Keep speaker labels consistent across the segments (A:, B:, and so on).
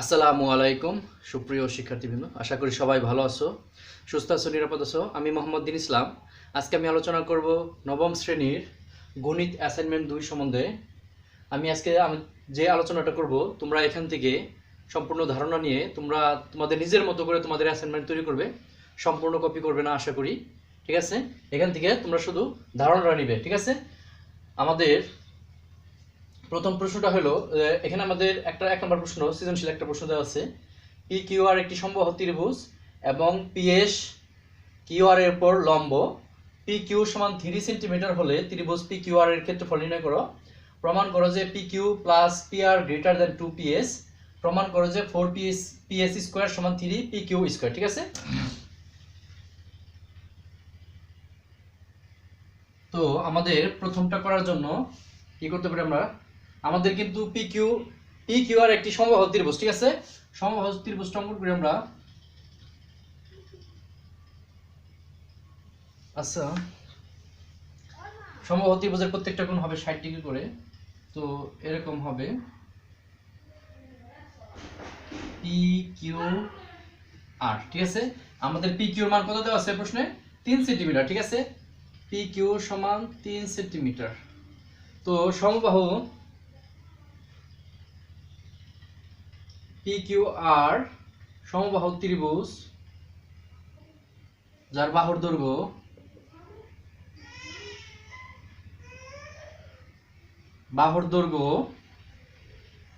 A: আসসালামু আলাইকুম সুপ্রিয় শিক্ষার্থীবৃন্দ, আশা করি সবাই ভালো আছো, সুস্থ আছো, নিরাপদ আছো। আমি মোহাম্মদ দিন ইসলাম। আজকে আমি আলোচনা করব নবম শ্রেণীর গণিত অ্যাসাইনমেন্ট 2 সম্বন্ধে। আমি যে আলোচনাটা করব, তোমরা এখান থেকে সম্পূর্ণ ধারণা নিয়ে তোমরা তোমাদের নিজের মতো করে তোমাদের অ্যাসাইনমেন্ট তৈরি করবে। সম্পূর্ণ কপি করবে না আশা করি, ঠিক আছে? এখান থেকে তোমরা শুধু ধারণাটা নিবে, ঠিক আছে? আমাদের প্রথম প্রশ্নটা হলো, এখানে আমাদের এক নম্বর প্রশ্ন, সৃজনশীল একটা প্রশ্ন দেওয়া আছে। পি কিউ আর একটি সমবাহু ত্রিভুজ এবং পিএস কিউ আর এর উপর লম্ব। পি কিউ সমান 3 সেন্টিমিটার হলে ত্রিভুজ পি কিউ আর এর ক্ষেত্রফল নির্ণয় করো। প্রমাণ করো যে P Q plus P R greater দেন 2 পিএস। প্রমাণ করো যে 4 পিএস স্কোয়ার সমান 3 পি কিউ স্কোয়ার, ঠিক আছে? তো আমাদের প্রথমটা করার জন্য কি করতে পারি আমরা? আমাদের কিন্তু পি কিউ আর একটি সমবাহু ত্রিভুজ, ঠিক আছে? সমবাহু ত্রিভুজ অঙ্কন করি আমরা। আচ্ছা, সমবাহু ত্রিভুজের প্রত্যেকটা কোণ হবে 60 ডিগ্রি করে। তো এরকম হবে পি কিউ আর, ঠিক আছে? আমাদের পি কিউর মান কত দেওয়া আছে প্রশ্নে? 3 সেন্টিমিটার, ঠিক আছে? পি কিউ সমান 3 সেন্টিমিটার। তো সমবাহু পি কিউ আর সমবাহু ত্রিভুজ যার বাহুর দৈর্ঘ্য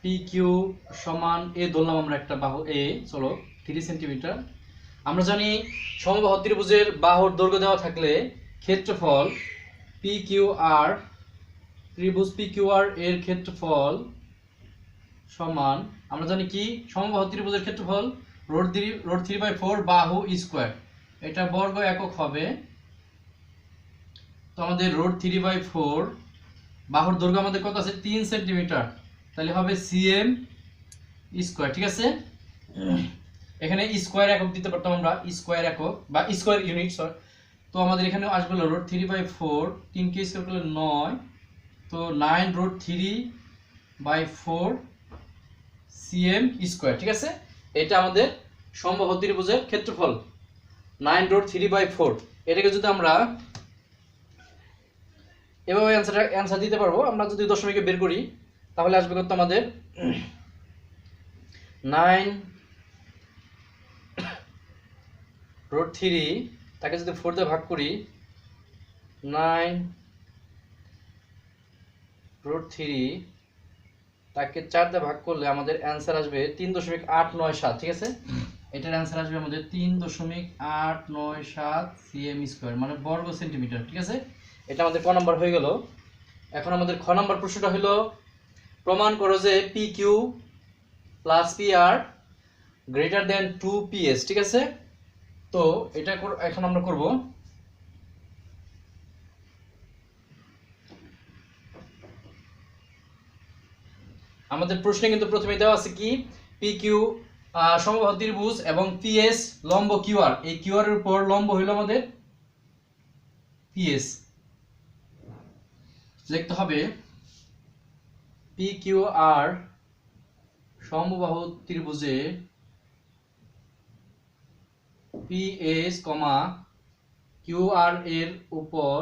A: পি কিউ সমান এ ধরলাম আমরা একটা বাহু এ, চলো 3 সেন্টিমিটার। আমরা জানি সমবাহু ত্রিভুজের বাহুর দৈর্ঘ্য দেওয়া থাকলে ক্ষেত্রফল পি কিউ আর, ত্রিভুজ পি কিউ আর এর ক্ষেত্রফল সমান, আমরা জানি কি সমবাহু ত্রিভুজের ক্ষেত্রফল √3/4 বাহু স্কোয়ার, এটা বর্গ একক হবে। তো আমাদের √3/4 বাহুর দৈর্ঘ্য আমাদের কত আছে? 3 সেন্টিমিটার, তাহলে হবে সিএম স্কোয়ার, ঠিক আছে? এখানে স্কোয়ার একক দিতে পারতাম আমরা, স্কোয়ার একক বা স্কোয়ার ইউনিট, সরি। তো আমাদের এখানে আসবে √3/4, 3 কে স্কোয়ার করলে 9, তো 9√3/4 সিএম স্কোয়ার, ঠিক আছে? এটা আমাদের সমবাহু ত্রিভুজের ক্ষেত্রফল 9√3/4। এটাকে যদি আমরা এভাবে অ্যান্সার দিতে পারবো। আমরা যদি দশমিকে বের করি তাহলে আসবে কত আমাদের? 9√3, তাকে যদি 4 দিয়ে ভাগ করি, 9√3 তাকে 4 দিয়ে ভাগ করলে আমাদের অ্যান্সার আসবে 3.897, ঠিক আছে? এটার অ্যান্সার আসবে আমাদের 3.897 সিএম স্কোয়ার, মানে বর্গ সেন্টিমিটার, ঠিক আছে? এটা আমাদের ক নাম্বার হয়ে গেল। এখন আমাদের খ নাম্বার প্রশ্নটা হলো, প্রমাণ করো যে P Q plus P R greater দেন 2 পিএস, ঠিক আছে? তো এটা এখন আমরা করব। আমাদের প্রশ্নে কিন্তু প্রথমে দেওয়া আছে কি, পি কিউ সমবাহু ত্রিভুজ এবং পিএস লম্ব কিউ আর, এই কিউ আর এর উপর লম্ব হইল আমাদের পিএস। লিখতে হবে পি কিউ আর সমবাহু ত্রিভুজে পিএস কিউ আর এর উপর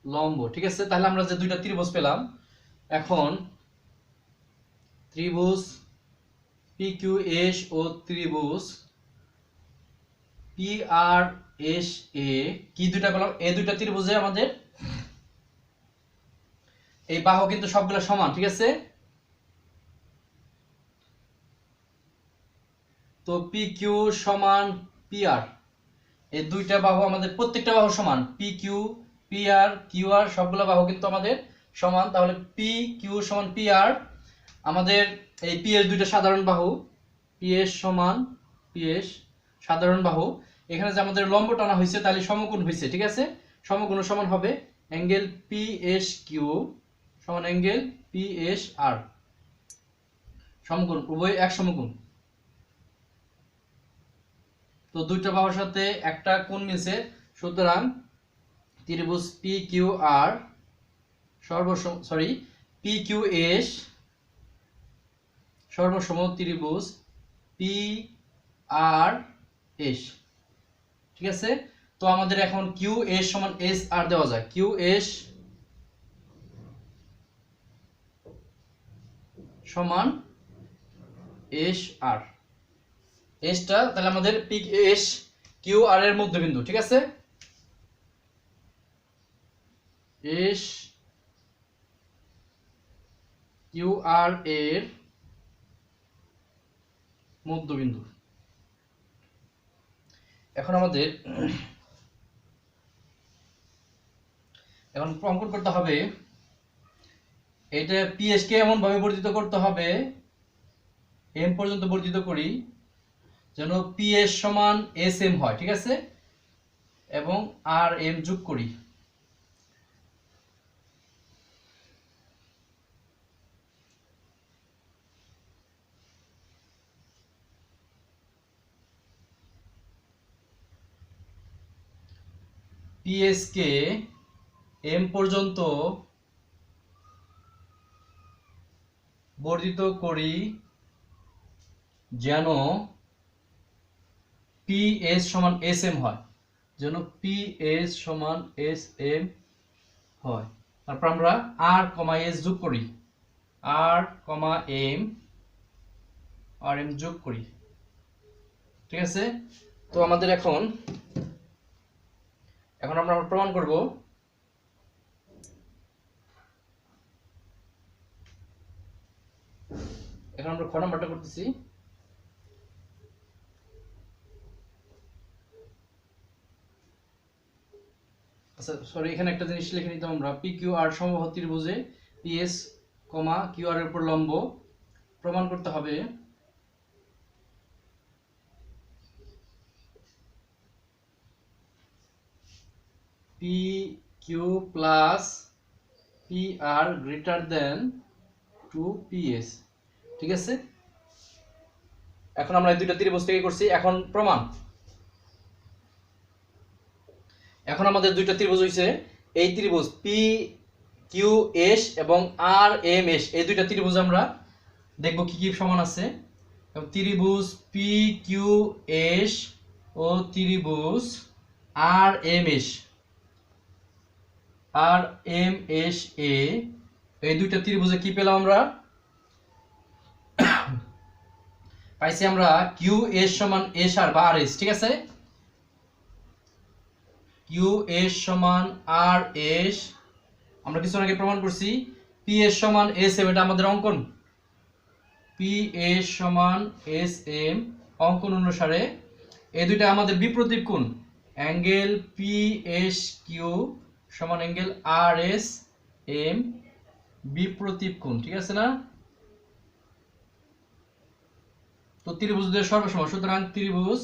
A: লম্ব, ঠিক আছে? তাহলে আমরা যে দুইটা ত্রিভুজ পেলাম, এখন ত্রিভুজ পি কিউ এস ও ত্রিভুজ পি আর এস এ, কি দুইটা পেলাম? এই দুইটা ত্রিভুজে আমাদের এই বাহু কিন্তু সবগুলো সমান, ঠিক আছে? তো পি কিউ সমান পি আর, এই দুইটা বাহু আমাদের প্রত্যেকটা বাহু সমান, P Q P R Q R সবগুলো বাহু কিন্তু আমাদের সমান। তাহলে পি কিউ সমান পি আর, আমাদের এই পি এস দুইটা সাধারণ বাহু, পি এস সমান পি এস সাধারণ বাহু। এখানে যে আমাদের লম্ব টানা হয়েছে তাহলে সমকোণ হয়েছে, ঠিক আছে? সমকোণ সমান হবে অ্যাঙ্গেল পি এস কিউ সমান অ্যাঙ্গেল পি এস আর, সমকোণ, উভয় এক সমকোণ। তো দুইটা বাহুর সাথে একটা কোণ মিলছে, সুতরাং ত্রিভুজ পি কিউ আর পি কিউ এস সর্বসম ত্রিভুজ পি আর এস। ঠিক আছে, তো আমাদের এখন কিউ এস সমান এস আর দেওয়া যায়। কিউ এস সমান এস আর, এসটা তাহলে আমাদের পি এস কিউ আর এর মধ্যবিন্দু। ঠিক আছে, এস কিউ আর এর মধ্যবিন্দু। এখন আমাদের এখন অঙ্কন করতে হবে, এটা পিএস কে এমন ভাবে বর্ধিত করতে হবে, এম পর্যন্ত বর্ধিত করি যেন পিএস সমান এস এম হয়। ঠিক আছে, এবং আর এম যোগ করি। পিএস কে এম পর্যন্ত বর্ধিত করি যেন পি এস সমান এস এম হয়, যেন পি এস সমান এস এম হয়। তারপর আমরা আর কমা এস যোগ করি, আর কমা এম আর এম যোগ করি। ঠিক আছে, তো আমাদের এখন আমরা প্রমাণ করব। এখন আমরা খ নাম্বারটা করতেছি। আচ্ছা সরি, এখানে একটা জিনিস লিখে নিতাম আমরা, পি কিউ আর সমবাহু ত্রিভুজে পিএস কমা কিউ আর এর উপর লম্ব প্রমাণ করতে হবে। P Q plus P R greater দেন 2PS। ঠিক আছে, এখন আমরা এই দুইটা ত্রিভুজ থেকে করছি। এখন প্রমাণ, এখন আমাদের দুইটা ত্রিভুজ হইছে, এই ত্রিভুজ পি কিউ এস এবং আর এম এস, এই দুইটা ত্রিভুজ আমরা দেখব কি কি সমান আছে। ত্রিভুজ পি কিউ এস ও ত্রিভুজ R M S, R M S এ, এই দুইটা ত্রিভুজে কি পেলাম আমরা? পাইছি আমরা কিউ এস সমান এস আর বা আর এস। ঠিক আছে, কিউ এস সমান আর এস, আমরা কিছু আগে প্রমাণ করছি। পি এস সমান এস এম, এটা আমাদের অঙ্কন, পি এস সমান এস এম অঙ্কন অনুসারে এই দুইটা আমাদের বিপ্রতীপ কোণ, অ্যাঙ্গেল পি এস কিউ সমান অ্যাঙ্গেল আর এস এম বিপ্রতীপ কোণ। ঠিক আছে না, তো ত্রিভুজদের সর্বসম, সুতরাং ত্রিভুজ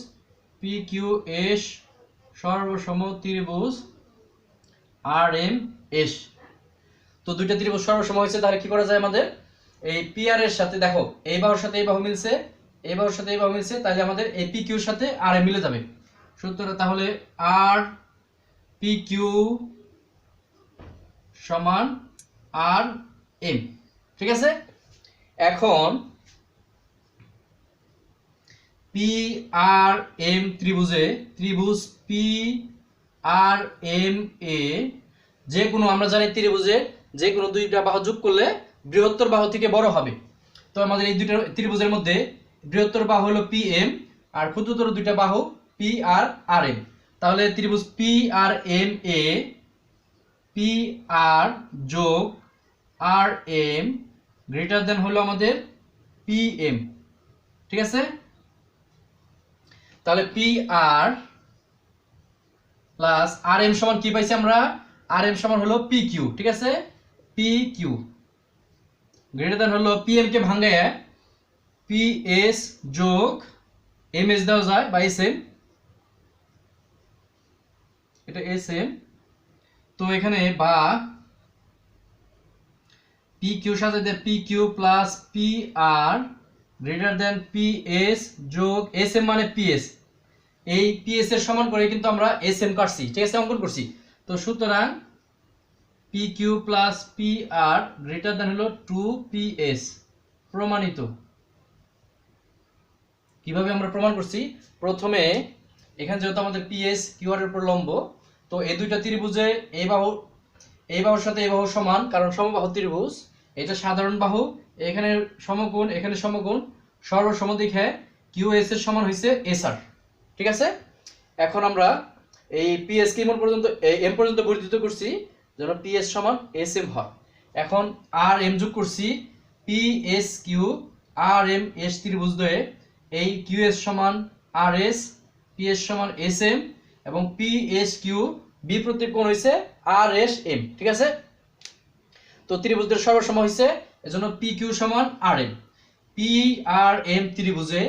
A: পি কিউ এস সর্বসম ত্রিভুজ আর এম এস। তো দুইটা ত্রিভুজ সর্বসম হয়েছে, তাহলে কি করা যায়? আমাদের এই পি আর এর সাথে দেখো এই বাহুর সাথে এই বাহু মিলছে, এই বাহুর সাথে এই বাহু মিলছে, তাহলে আমাদের এই পি কিউর সাথে আর এম মিলে যাবে। সুতরাং তাহলে আর পি কিউ সমান আর এম। ঠিক আছে, এখন পি আর এম ত্রিভুজে, ত্রিভুজ পি আর এম এ যে কোনো, আমরা জানি ত্রিভুজে যে কোনো দুইটা বাহু যোগ করলে বৃহত্তর বাহু থেকে বড় হবে। তো আমাদের এই দুইটা ত্রিভুজের মধ্যে বৃহত্তর বাহু হলো পি এম আর ক্ষুদ্রতর দুইটা বাহু পি আর আর এম। তাহলে ত্রিভুজ পি আর এম এ, পি আর যোগ আর এম গ্রেটার দেন হলো আমাদের পি এম। ঠিক আছে, তাহলে P R plus R M সমান কি পাইছি আমরা? আর এম সমান হলো পি কিউ। ঠিক আছে, পি কিউ গ্রেটার দেন হলো পি এম কে ভাঙায় পি এস যোগ এম এস দেওয়া যায় বা এস এম, এটা এস এম। তো এখানে বা পি কিউ সাথে দেয় P Q plus P R greater than P S যোগ এস এম মানে পি এস। এই পি এস এর সমান করে কিন্তু আমরা এস এম কাটছি। ঠিক আছে, অঙ্কন করছি। তো সুতরাং P Q plus P R greater than হলো 2PS, প্রমাণিত। কিভাবে আমরা প্রমাণ করছি, প্রথমে এখানে যেহেতু আমাদের পিএস কিউআর এর উপর লম্ব, তো এই দুইটা ত্রিভুজে এই বাহুর সাথে এই বাহু সমান, কারণ সমবাহু ত্রিভুজ, এটা সাধারণ বাহু, এখানে সমকোণ এখানে সমকোণ, সর্বসমদিকে কিউএস এর সমান হইছে এসআর। ঠিক আছে, এখন আমরা এই পিএস কে এম পর্যন্ত বর্ধিত করছি যেন পিএস সমান এস এম হয়। এখন আর এম যোগ করছি, P S Q R M S ত্রিভুজ দ্বয়ে এই কিউএস সমান আর এস, পিএস সমান এস এম, এবং পিএস কিউ বি প্রতি কোণ হইছে আর এস এম। ঠিক আছে, তো ত্রিভুজের সর্বসম হইছে, এজন্য পি কিউ সমান R M. P R M ত্রিভুজে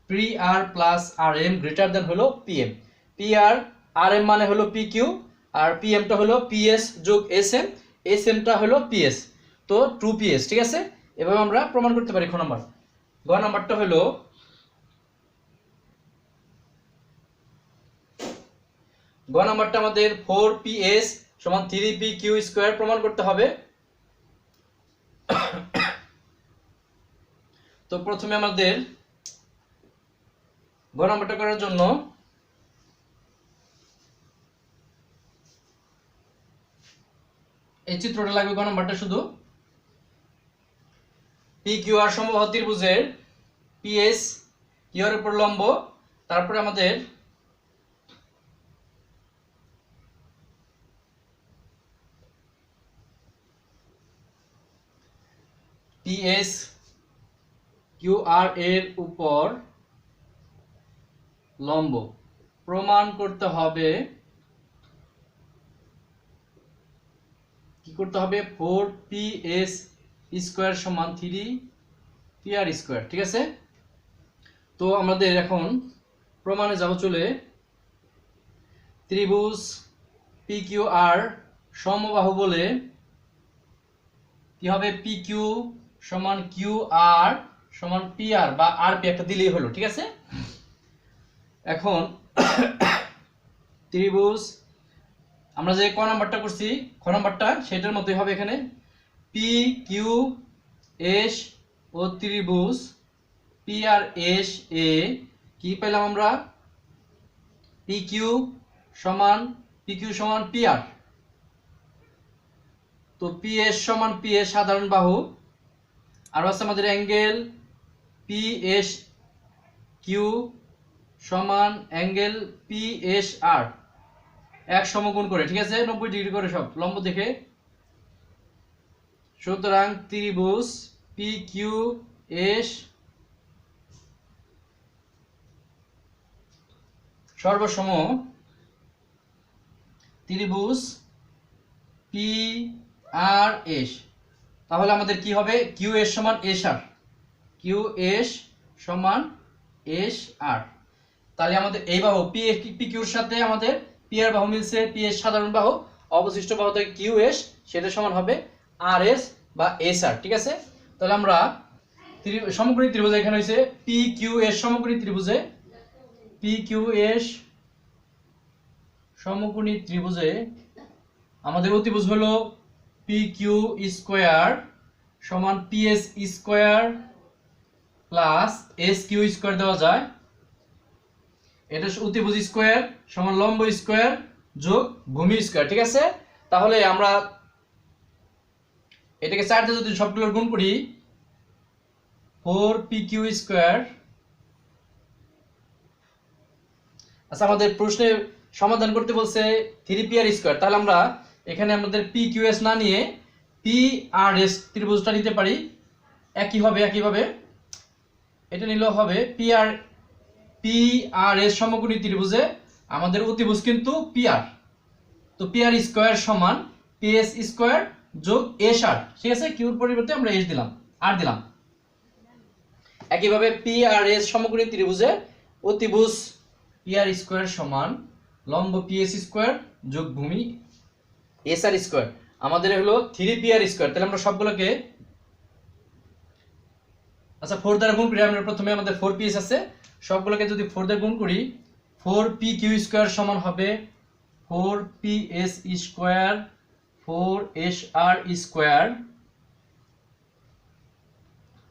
A: P R plus R M greater than হলো P M. P R R M মানে হলো পি কিউ, আর পি এমটা হলো পিএস যোগ এস এম, এস এমটা হলো পিএস, তো 2PS। ঠিক আছে, এভাবে আমরা প্রমাণ করতে পারি। খ নাম্বার। গ নাম্বারটা হলো গ নাম্বারটা আমাদের 4PS সমান 3PQ স্কয়ার প্রমাণ করতে হবে। তো প্রথমে আমাদের গ নাম্বারটা করার জন্য এই চিত্রটা লাগবে। গ নাম্বারটা শুধু PQR সমবাহু ত্রিভুজের PS কিউআর উপর লম্ব, তারপরে আমাদের PS কিউআর এর উপর লম্ব প্রমাণ করতে হবে। কি করতে হবে? 4PS স্কয়ার সমান 3PR স্কয়ার। ঠিক আছে, তো আমাদের এখন প্রমাণে যাব। চলে ত্রিভুজ PQR সমবাহু বলে কি হবে? PQ সমান QR সমান PR বা RP একটা দিলেই হলো। ঠিক আছে, এখন ত্রিভুজ আমরা যে ক নাম্বারটা করছি, খ নাম্বারটা সেটার মতোই হবে। এখানে PQS ও ত্রিভুজ PRS এ কি পেলাম আমরা? PQ সমান PR, তো PS সমান PS সাধারণ বাহু, আর আছে আমাদের অ্যাঙ্গেল PSQ সমান অ্যাঙ্গেল PSR, এক সমকোণ করে। ঠিক আছে, 90 ডিগ্রি করে সব লম্ব দেখে। সুতরাং ত্রিভুজ PQS সর্বসম ত্রিভুজ PRS। তাহলে আমাদের কি হবে? QS সমান SR, QS সমান SR। তাহলে আমাদের এই বাহু PQর সাথে আমাদের PR বাহু মিলছে, PS সাধারণ বাহু, অবশিষ্ট বাহু থেকে QS সেটা সমান হবে RS বা SR। ঠিক আছে, তাহলে আমরা সমকোণী ত্রিভুজ এখানে হইছে PQS সমকোণী ত্রিভুজে PQS সমকোণী ত্রিভুজে আমাদের অতিভুজ হলো PQ স্কয়ার সমান PS square plus SQ square দেওয়া যায়। এটা অতিভুজ স্কয়ার সমান লম্ব স্কয়ার যোগ ভূমি স্কয়ার। ঠিক আছে, তাহলে আমরা এটাকে 4 দিয়ে যদি সবগুলোর গুণ করি, 4PQ স্কয়ার। আচ্ছা, আমাদের প্রশ্নে সমাধান করতে বলছে 3PR স্কয়ার, তাহলে আমরা এখানে আমাদের PQS না নিয়ে PRS ত্রিভুজটা নিতে পারি। একইভাবে এটা নিলেও হবে। PRS সমকোণী ত্রিভুজে আমাদের অতিভুজ কিন্তু PR, তো PR স্কয়ার সমান PS স্কয়ার যোগ SR। ঠিক আছে, কিউর পরিবর্তে আমরা S দিলাম, R দিলাম। একইভাবে PRS সমকোণী ত্রিভুজে অতিভুজ PR স্কয়ার সমান লম্ব PS স্কয়ার যোগ ভূমি SR স্কয়ার। আমাদের হলো 3PR স্কয়ার। তাহলে আমরা সবগুলোকে আচ্ছা 4 দ্বারা গুণ করি। আমরা প্রথমে আমাদের 4PS আছে, সবগুলোকে যদি 4 দ্বারা গুণ করি, 4PQ স্কয়ার সমান হবে 4PS square 4SR square,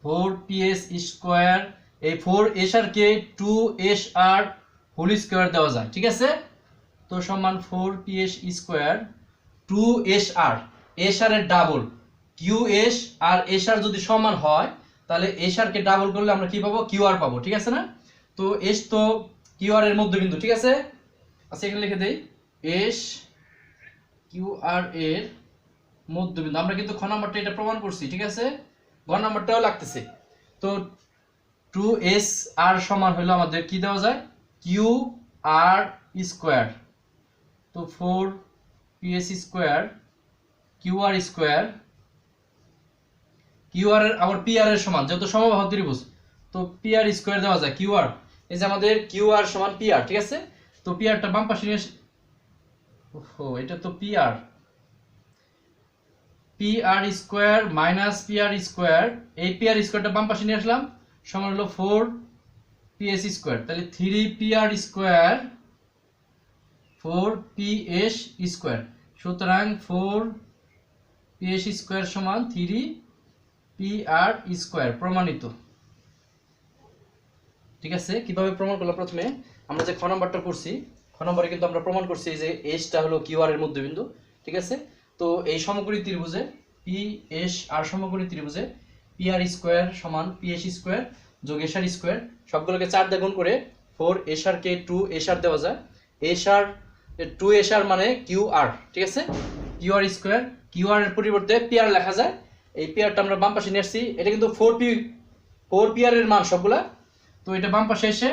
A: 4PS square এই 4SR কে 2SR হোল স্কয়ার দেওয়া যায়, ঠিক আছে। তো সমান 4PS স্কয়ার 2SR, SR এর ডাবল QS আর SR যদি সমান হয় তাহলে SR কে ডাবল করলে আমরা কি পাবো, QR পাবো, ঠিক আছে না। তো S তো QR এর মধ্যবিন্দু, ঠিক আছে। আচ্ছা এখানে লিখে দেই S QR এর মধ্যবিন্দু। আমরা কিন্তু খ নাম্বারটা এটা প্রমাণ করছি, ঠিক আছে। গ নাম্বারটাও লাগতেছে। তো 2SR সমান হলো আমাদের কি দেওয়া যায়, QR স্কয়ার। তো 4PS square QR square, QR এর আবার PR এর সমান, যেহেতু সমবাহু ত্রিভুজ তো PR স্কয়ার দেওয়া যায় QR। এই যে আমাদের QR সমান PR, ঠিক আছে। তো PR টা বাম পাশে নিয়ে, ওহো এটা তো PR square minus PR square, এই PR স্কয়ারটা বাম পাশে নিয়ে আসলাম, সমান হলো 4PS স্কয়ার। তাহলে 3PR স্কয়ার 4PS স্কয়ার। সুতরাং 4PS স্কয়ার সমান 3PR স্কয়ার, প্রমাণিত, ঠিক আছে। কিভাবে প্রমাণ করলাম, প্রথমে আমরা যে খ নাম্বারটা করছি, খ নম্বরে কিন্তু আমরা প্রমাণ করছি যে এসটা হলো কিউআর এর মধ্যবিন্দু, ঠিক আছে। তো এই সমকোণী ত্রিভুজে PSR সমকোণী ত্রিভুজে PR স্কয়ার সমান PS স্কয়ার যোগ SR স্কয়ার, সবগুলোকে 4 দিয়ে গুণ করে 4SR কে 2SR দেওয়া যায়। SR 2SR মানে QR, ঠিক আছে। QR স্কয়ার, QR এর পরিবর্তে PR লেখা যায়। এই PRটা আমরা বাম পাশে নিয়ে আসছি, এটা কিন্তু 4PR এর মান সবগুলা। তো এটা বাম পাশে এসে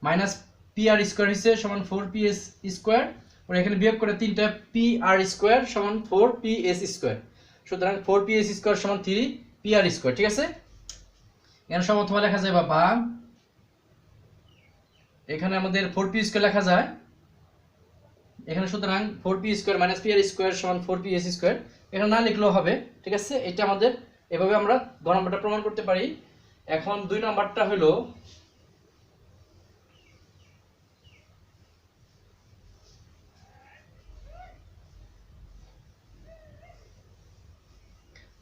A: মাইনাস PR স্কয়ার হইছে সমান 4PS স্কয়ার, আর এখানে বিয়োগ করে তিনটা PR স্কয়ার সমান 4PS স্কয়ার। সুতরাং 4PS স্কয়ার সমান 3PR স্কয়ার, ঠিক আছে। এখানে সব অথবা লেখা যায় বাবা, এখানে আমাদের 4P স্কয়ার লেখা যায় এখানে। সুতরাং 4P square minus PR square সমান 4PS স্কয়ার, এখানে না লিখলেও হবে, ঠিক আছে। এটা আমাদের এভাবে আমরা গ নাম্বারটা প্রমাণ করতে পারি। এখন 2 নাম্বারটা হলো,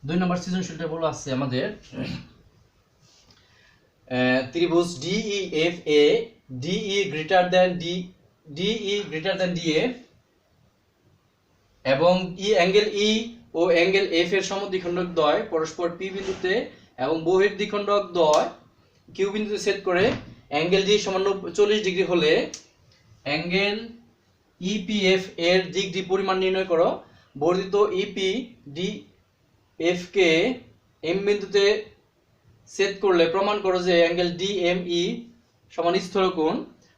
A: দুই নম্বর সৃজনশীলটা বলা আছে আমাদের ত্রিভুজ DEFA DE greater than DE greater than DF এবং অ্যাঙ্গেল E ও অ্যাঙ্গেল F এর সমদ্বিখণ্ডক দ্বয় পরস্পর P বিন্দুতে এবং বহির্দ্বিখণ্ডক দ্বয় Q বিন্দুতে ছেদ করে অ্যাঙ্গেল D সমান 40 ডিগ্রি হলে অ্যাঙ্গেল EPF এর দিক D পরিমাণ নির্ণয় করো। বর্ধিত EPDF কে M বিন্দুতে ছেদ করলে প্রমাণ করো যে অ্যাঙ্গেল DME সমান স্থূলকোণ।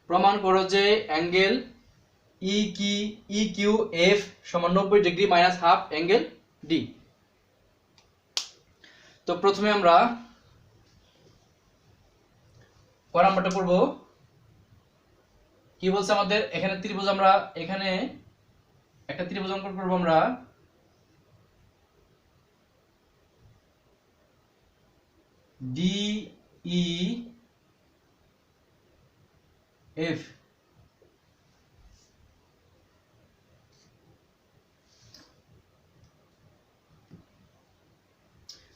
A: প্রমাণ করো যে অ্যাঙ্গেল EQF সমান 90 degree minus half angle D। তো প্রথমে আমরা ক নাম্বারটা করব। কি বলছে আমাদের, এখানে ত্রিভুজ, আমরা এখানে একটা ত্রিভুজ অঙ্কন করব আমরা। DEF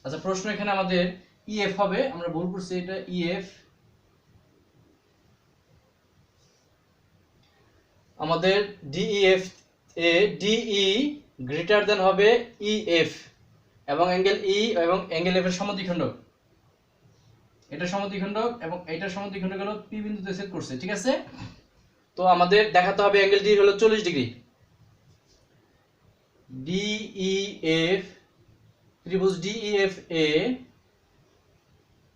A: আচ্ছা প্রশ্ন এখানে আমাদের EF হবে, আমরা ভুল করছি, এটা EF। আমাদের DEF এ DE গ্রেটার দেন হবে EF এবং অ্যাঙ্গেল E এবং অ্যাঙ্গেল F এর সমদ্বিখণ্ডক, এটা সমদ্বিখণ্ডক এবং এটা সমদ্বিখণ্ডক হলো P বিন্দুতে ছেদ করছে, ঠিক আছে। তো আমাদের দেখাতে হবে অ্যাঙ্গেল D হলো 40 ডিগ্রি। DEF ত্রিভুজ DEF এ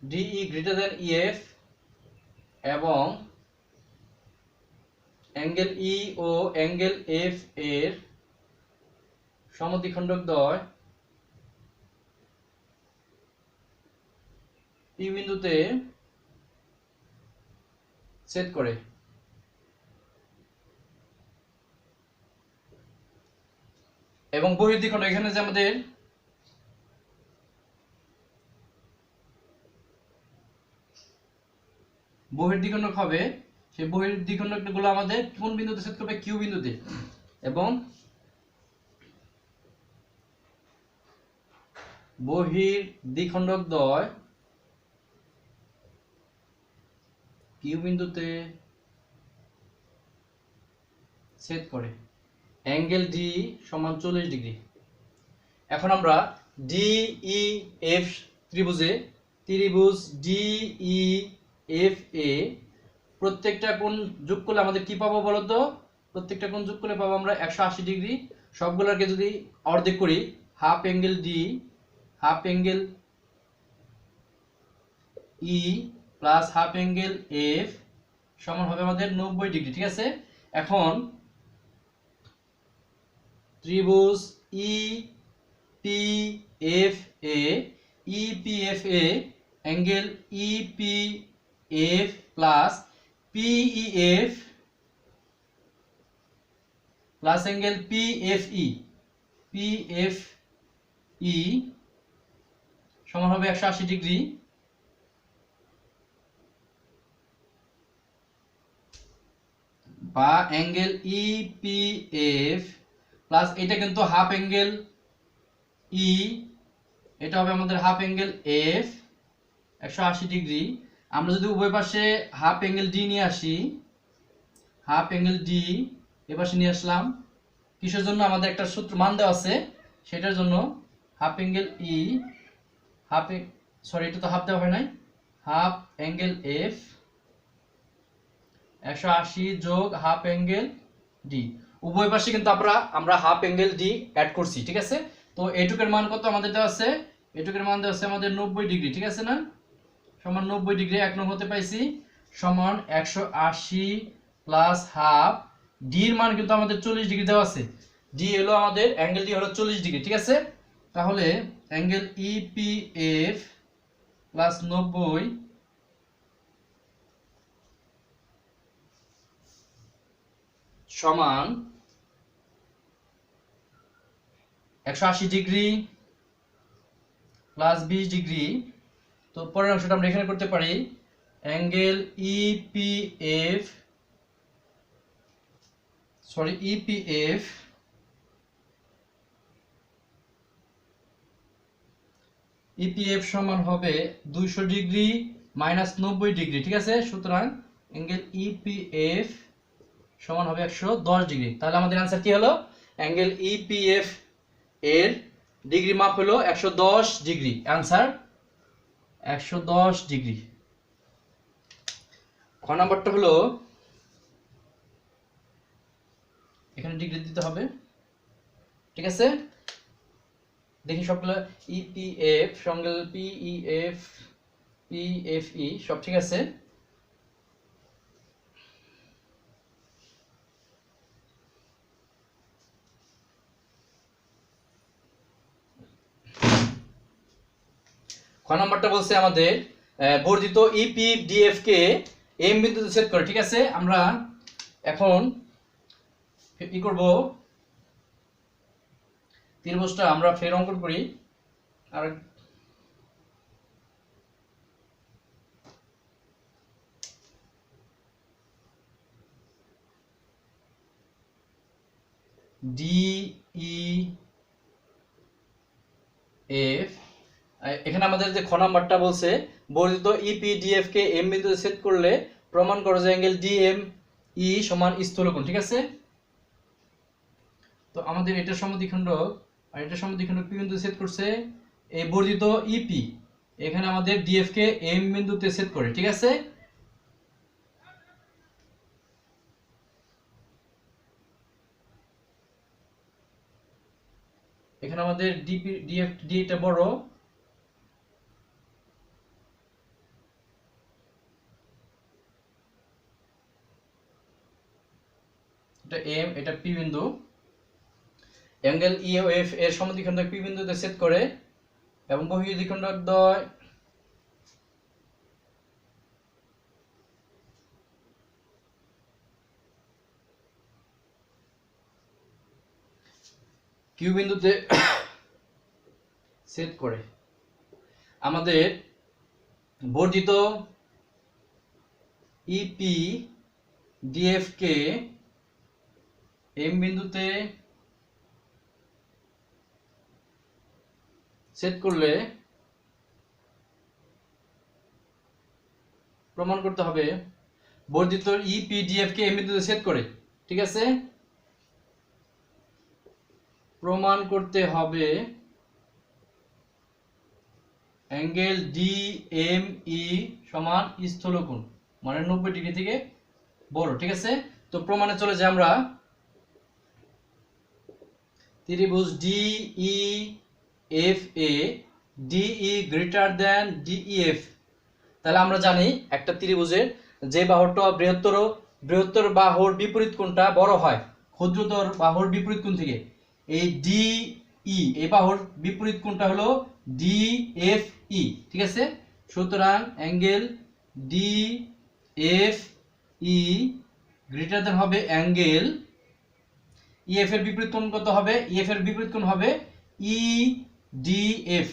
A: DE গ্রেটার দেন EF এবং অ্যাঙ্গেল E ও অ্যাঙ্গেল F এর সমদ্বিখণ্ডক দ্বয় P বিন্দুতে ছেদ করে। এবং বহির্দ্বিখণ্ডক, এখানে যে আমাদের বহির্দ্বিখণ্ডক হবে, সেই বহির্দ্বিখণ্ডকগুলো আমাদের কোন বিন্দুতে ছেদ করবে, কিউ বিন্দুতে। এবং বহির্দ্বিখণ্ডক দ্বয় কিউ বিন্দুতে ছেদ করে অ্যাঙ্গেল ডি সমান 40 ডিগ্রি। এখন আমরা ডি ই এফ ত্রিভুজ ডি ই এফ এ প্রত্যেকটা কোণ যোগ করলে আমাদের কি পাবো বলো তো? প্রত্যেকটা কোণ যোগ করলে পাবো আমরা 180 ডিগ্রি। সবগুলোকে যদি অর্ধেক করি, half angle D half angle E plus half angle F সমান হবে আমাদের 90 ডিগ্রি। ঠিক আছে, এখন ত্রিভুজ ই পি এফ এ angle E P F plus PEF plus angle PFE সমান হবে 180 ডিগ্রি। বা অ্যাঙ্গেল ইপিএফ প্লাস এটা কিন্তু হাফ অ্যাঙ্গেল ই, এটা হবে আমাদের হাফ অ্যাঙ্গেল এফ 180 ডিগ্রি। আমরা যদি উভয় পাশে হাফ অ্যাঙ্গেল ডি নিয়ে আসি, হাফ অ্যাঙ্গেল ডি এপাশে নিয়ে আসলাম, কিসের জন্য? আমাদের একটা সূত্র মান দেওয়া আছে, সেটার জন্য হাফ অ্যাঙ্গেল ই এটা তো হাফ দেওয়া হয় নাই, হাফ অ্যাঙ্গেল এফ 180 যোগ হাফ অ্যাঙ্গেল ডি, উভয় পাশে কিন্তু আমরা হাফ অ্যাঙ্গেল ডি অ্যাড করছি। ঠিক আছে, তো এটুকের মান কত আমাদের দেওয়া আছে? এটুকের মান দেওয়া আছে আমাদের 90 ডিগ্রি। ঠিক আছে না, সমান 90 ডিগ্রি 1 নং হতে পাইছি, সমান 180 প্লাস হাফ, ডি এর মান কিন্তু আমাদের 40 ডিগ্রি দেওয়া আছে। ডি হলো আমাদের অ্যাঙ্গেল ডি হলো 40 ডিগ্রি। ঠিক আছে, তাহলে অ্যাঙ্গেল ইপিএফ প্লাস 90 সমান 180 ডিগ্রি প্লাস 20 ডিগ্রি। তো পরের অংশটা আমরা এখানে করতে পারি, অ্যাঙ্গেল ইপিএফ সমান হবে 200 ডিগ্রি মাইনাস 90 ডিগ্রি। ঠিক আছে, সুতরাং অ্যাঙ্গেল ইপিএফ সমান হবে 110 ডিগ্রি। তাহলে আমাদের आंसर কি হলো? অ্যাঙ্গেল ইপিএফ এর ডিগ্রি মাপ হলো 110 ডিগ্রি। Answer 110 degree. খ নাম্বারটা হলো, এখানে ডিগ্রি দিতে হবে। ঠিক আছে, দেখি সবগুলো ইপিএফ সঙ্গে পিএফই সব ঠিক আছে। খ নাম্বারটা বলছে আমাদের বর্ধিত ইপিডিএফ কে এম বিন্দুতে ছেদ করে। ঠিক আছে, আমরা এখন কি করব, ত্রিভুজটা আমরা ফের অঙ্কন করি। আর ডি ই এফ, এখানে আমাদের যে খ নাম্বারটা বলছে বর্ধিত ইপিডিএফ কে এম বিন্দুতে ছেদ করলে প্রমাণ করো যে অ্যাঙ্গেল ডিএম ই সমান স্থূলকোণ। ঠিক আছে, তো আমাদের এটা সমদ্বিখণ্ডক আর এটা সমদ্বিখণ্ডক পি বিন্দুতে ছেদ করছে, এই বর্ধিত ইপি এখানে আমাদের ডিএফ কে এম বিন্দুতে ছেদ করে। ঠিক আছে, এখানে আমাদের ডিএফ ডিটা বড়, এটা এম এটা পি বিন্দু, অ্যাঙ্গেল ইএফ এর সমদ্বিখণ্ডক পি বিন্দুতে ছেদ করে এবং বহিঃ দ্বিখণ্ডক দ্বয় কিউ বিন্দুতে ছেদ করে। আমাদের বর্ধিত ইপি ডিএফ কে এম বিন্দুতে ছেদ করলে প্রমাণ করতে হবে বর্ধিত ইপিডিএফ কে এম বিন্দুতে ছেদ করে, ঠিক আছে। প্রমাণ করতে হবে অ্যাঙ্গেল ডিএমই সমান স্থলকোণ, মানে 90 ডিগ্রি থেকে বড়, ঠিক আছে। তো প্রমাণে চলে যাই আমরা। ত্রিভুজ ডিইএফএ ডিই গ্রেটার দ্যান ডিইএফ। তাহলে আমরা জানি একটা ত্রিভুজের যে বাহুটা বৃহত্তর বাহুর বিপরীত কোণটা বড় হয় ক্ষুদ্রতর বাহুর বিপরীত কোণ থেকে। এই ডিই এই বাহুর বিপরীত কোণটা হলো ডিএফই, ঠিক আছে। সুতরাং অ্যাঙ্গেল ডিএফই গ্রেটার দ্যান হবে অ্যাঙ্গেল ইএফ এর বিপরীত কোণ কত হবে? ইএফ এর বিপরীত কোণ হবে ইডিএফ,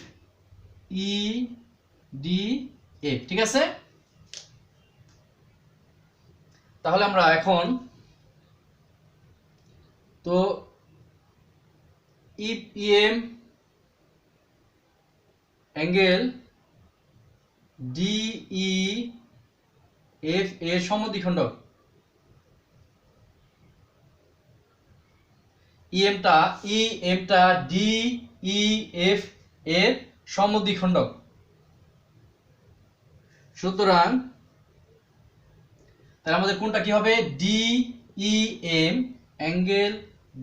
A: ইডিএফ, ঠিক আছে। তাহলে আমরা এখন তো ইএম অ্যাঙ্গেল ডিইএফ এর সমদ্বিখণ্ডক, ইএমটা ডিইএফ এর সমদ্বিখণ্ডক। সুতরাং তাহলে আমাদের কোনটা কি হবে? ডিইএম অ্যাঙ্গেল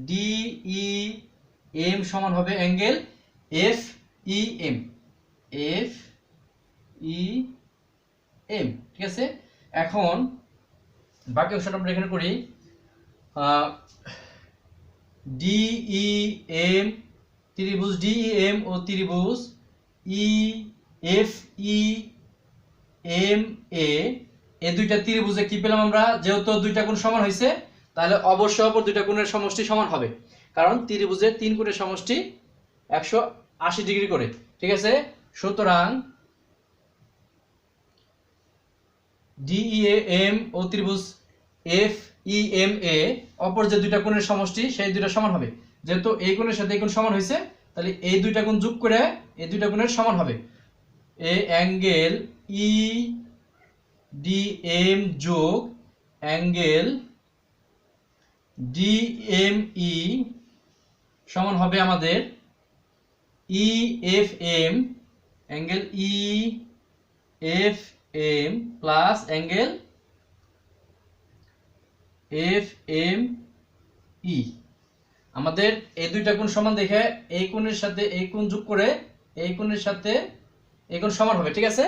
A: ডিইএম সমান হবে অ্যাঙ্গেল এফইএম, এফইএম, ঠিক আছে। এখন বাকি অংশটা আমরা এখানে করি। ডিইএম ত্রিভুজ ডিইএম ও ত্রিভুজ ইএফইএম এই দুইটা ত্রিভুজে কি পেলাম আমরা? যেহেতু দুইটা কোণ সমান হয়েছে, তাহলে অবশ্যই অপর দুইটা কোণের সমষ্টি সমান হবে, কারণ ত্রিভুজের তিন কোণের সমষ্টি 180 ডিগ্রি করে, ঠিক আছে। সুতরাং ডিইএম ও ত্রিভুজ এফইএম এ অপর যে দুইটা কোণের সমষ্টি সেই দুইটা সমান হবে। যেহেতু এই কোণের সাথে এই কোণ সমান হয়েছে, তাহলে এই দুইটা কোণ যোগ করে এই দুইটা কোণের সমান হবে। এই অ্যাঙ্গেল ইডিএম যোগ অ্যাঙ্গেল ডিএমই সমান হবে আমাদের ইএফএম, অ্যাঙ্গেল ইএফএম প্লাস অ্যাঙ্গেল এফএমই। আমাদের এই দুইটা কোণ সমান দেখে এই কোণের সাথে এই কোণ যোগ করে এই কোণের সাথে এই কোণ সমান হবে, ঠিক আছে।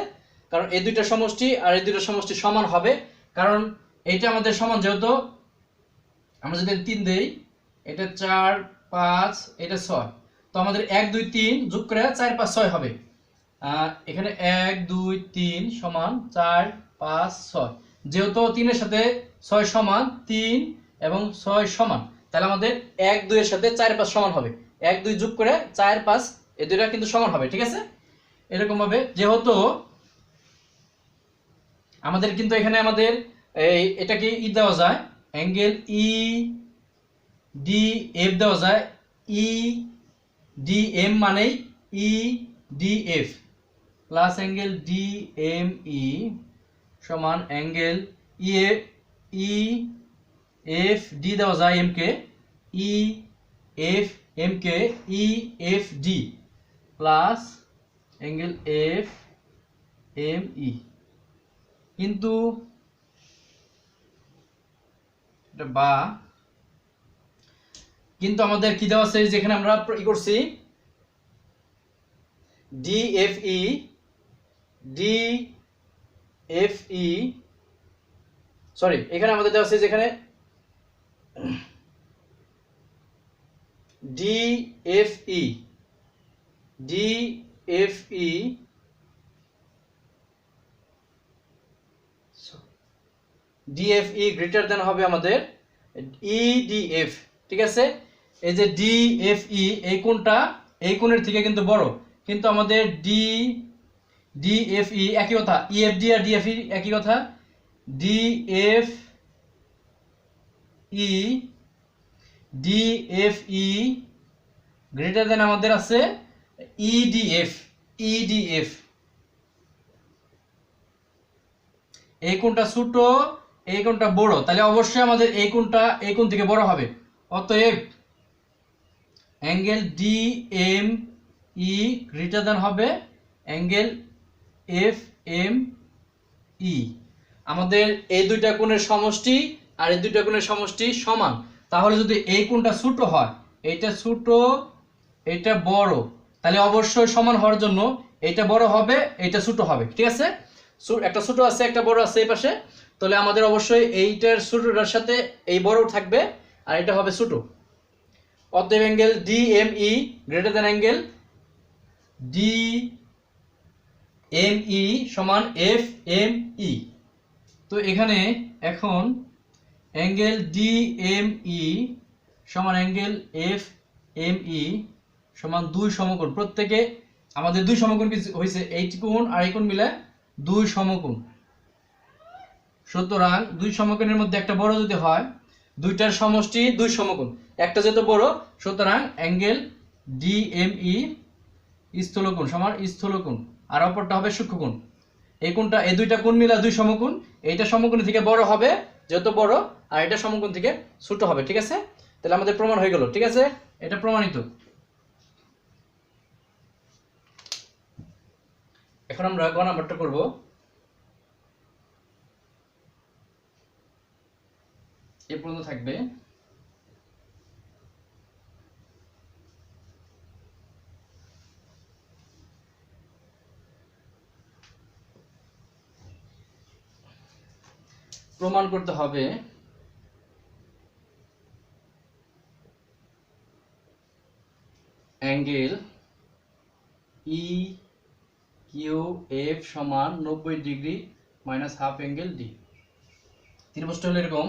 A: কারণ এই দুইটা সমষ্টি আর এই দুইটা সমষ্টি সমান হবে, কারণ এইটা আমাদের সমান, যেহেতু আমরা যদি 3 দেই, এটা 4 5 এটা 6, তো আমাদের 1 2 3 যোগ করে 4 5 6 হবে। এখানে 1 2 3 সমান 4 5 6, যেহেতু 3 এর সাথে 6 সমান 3 এবং 6 সমান, তাহলে আমাদের 1 2 এর সাথে 4 5 সমান হবে। 1 2 যোগ করে 4 5 এই দুইটা কিন্তু সমান হবে, ঠিক আছে। এরকম ভাবে যেহেতু আমাদের কিন্তু এখানে আমাদের এটাকে দেওয়া যায় অ্যাঙ্গেল ইডিএফ দেওয়া যায়, ইডিএম মানে ইডিএফ প্লাস অ্যাঙ্গেল ডিএমই সমান অ্যাঙ্গেল ইএফ ডি দেওয়া যায় এম কে ইএফএম কে ইএফডি প্লাস অ্যাঙ্গেল এফএমই। কিন্তু এটা কিন্তু আমাদের কি দেওয়া আছে? যেখানে আমরা ই করছি ডিএফই সরি, এখানে আমাদের দেওয়া আছে যেখানে ডিএফই গ্রেটার দেন হবে আমাদের ইডিএফ, ঠিক আছে। এই যে ডিএফই এই কোণটা এই কোণের থেকে কিন্তু বড়, কিন্তু আমাদের ডিএফই একই কথা, ইএফডি আর ডিএফই একই কথা। ডিএফই গ্রেটার দেন আমাদের আছে ইডিএফ। এই কোণটা ছোট এই কোণটা বড়, তাহলে অবশ্যই আমাদের এই কোণটা এই কোণ থেকে বড় হবে। অতএব angle D M E greater than হবে অ্যাঙ্গেল এফ এম ই। আমাদের এই দুইটা কোণের সমষ্টি আর এই দুইটা কোণের সমষ্টি সমান, তাহলে যদি এই কোণটা ছোট হয়, এইটা ছোট এইটা বড়, তাহলে অবশ্যই সমান হওয়ার জন্য এইটা বড় হবে এইটা ছোট হবে, ঠিক আছে? একটা ছোট আছে একটা বড় আছে এই পাশে, তাহলে আমাদের অবশ্যই এইটার ছোটটার সাথে এই বড় থাকবে আর এটা হবে ছোট। অতএব angle D M E greater than angle D M E সমান এফ এম ই। তো এখানে এখন অ্যাঙ্গেল ডি এম ই সমান অ্যাঙ্গেল এফ এম ই সমান দুই সমকোণ, প্রত্যেকে আমাদের দুই সমকোণ হয়েছে, এই কোণ আর এই কোণ মিলে দুই সমকোণ। সুতরাং দুই সমকোণের মধ্যে একটা বড় যদি হয়, দুইটার সমষ্টি দুই সমকোণ, একটা যেহেতু বড়, সুতরাং অ্যাঙ্গেল ডি এম ই স্থূলকোণ সমান স্থূলকোণ আর অপরটা হবে সূক্ষ্মকোণ। এই কোণটা এই দুইটা কোণ মিলা দুই সমকোণ, এইটা সমকোণ থেকে বড় হবে যত বড়, আর এটা সমকোণ থেকে ছোট হবে, ঠিক আছে? তাহলে আমাদের প্রমাণ হয়ে গেল, ঠিক আছে? এটা প্রমাণিত। এখন আমরা গ নাম্বারটা করব। এ পর্যন্ত থাকবে। প্রমাণ করতে হবে অ্যাঙ্গেল ই কিউ এফ সমান 90 degree minus half angle D. ত্রিভুজটা হলো এরকম,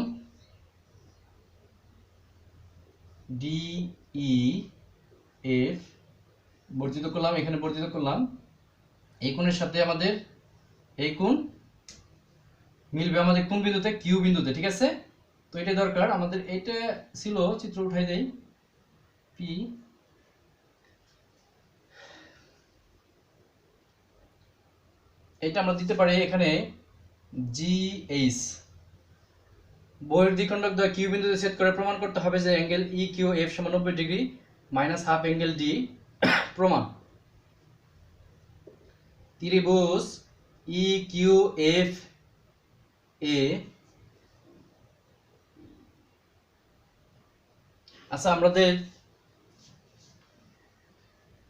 A: ডি ই এফ বর্ধিত করলাম, এখানে বর্ধিত করলাম, এই কোণের সাথে আমাদের এই কোণ মিলবে আমাদের কোন বিন্দুতে? কিউ বিন্দুতে, ঠিক আছে? তো এটা দরকার আমাদের, এটা ছিল চিত্র উঠাই দেই, পি এটা আমরা দিতে পারি এখানে জি এইচ। বইয়ের দ্বিখণ্ডক দ্বয় কিউ বিন্দুতে ছেদ করে প্রমাণ করতে হবে যে অ্যাঙ্গেল ই কিউ এফ সমান 90 degree minus half angle D. প্রমাণ, ত্রিভুজ ই কিউ এফ এ, আচ্ছা আমাদের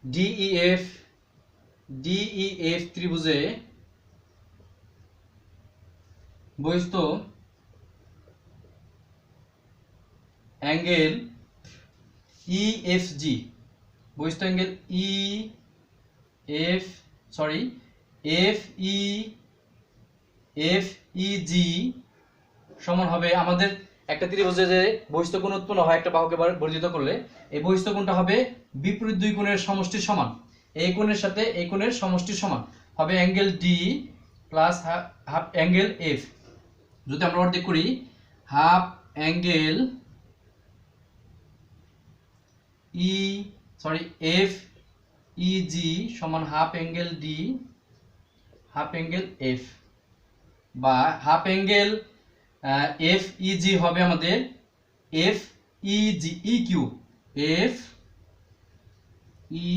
A: ডিইএফ ত্রিভুজে বহিস্থ অ্যাঙ্গেল ইএফজি, বহিস্থ অ্যাঙ্গেল এফইজি সমান হবে আমাদের একটা ত্রিভুজে যে বহিস্থ কোণ উৎপন্ন হয় একটা বাহুকে বর্ধিত করলে, এই বহিস্থ কোণটা হবে বিপরীত দুই কোণের সমষ্টির সমান। এই কোণের সাথে এই কোণের সমষ্টির সমান হবে angle D plus half angle F. যদি আমরা অর্ধেক করি, হাফ অ্যাঙ্গেল এফ ইজি সমান half angle D half angle F, বা হাফ অ্যাঙ্গেল এফ ইজি হবে আমাদের F E G E Q, F E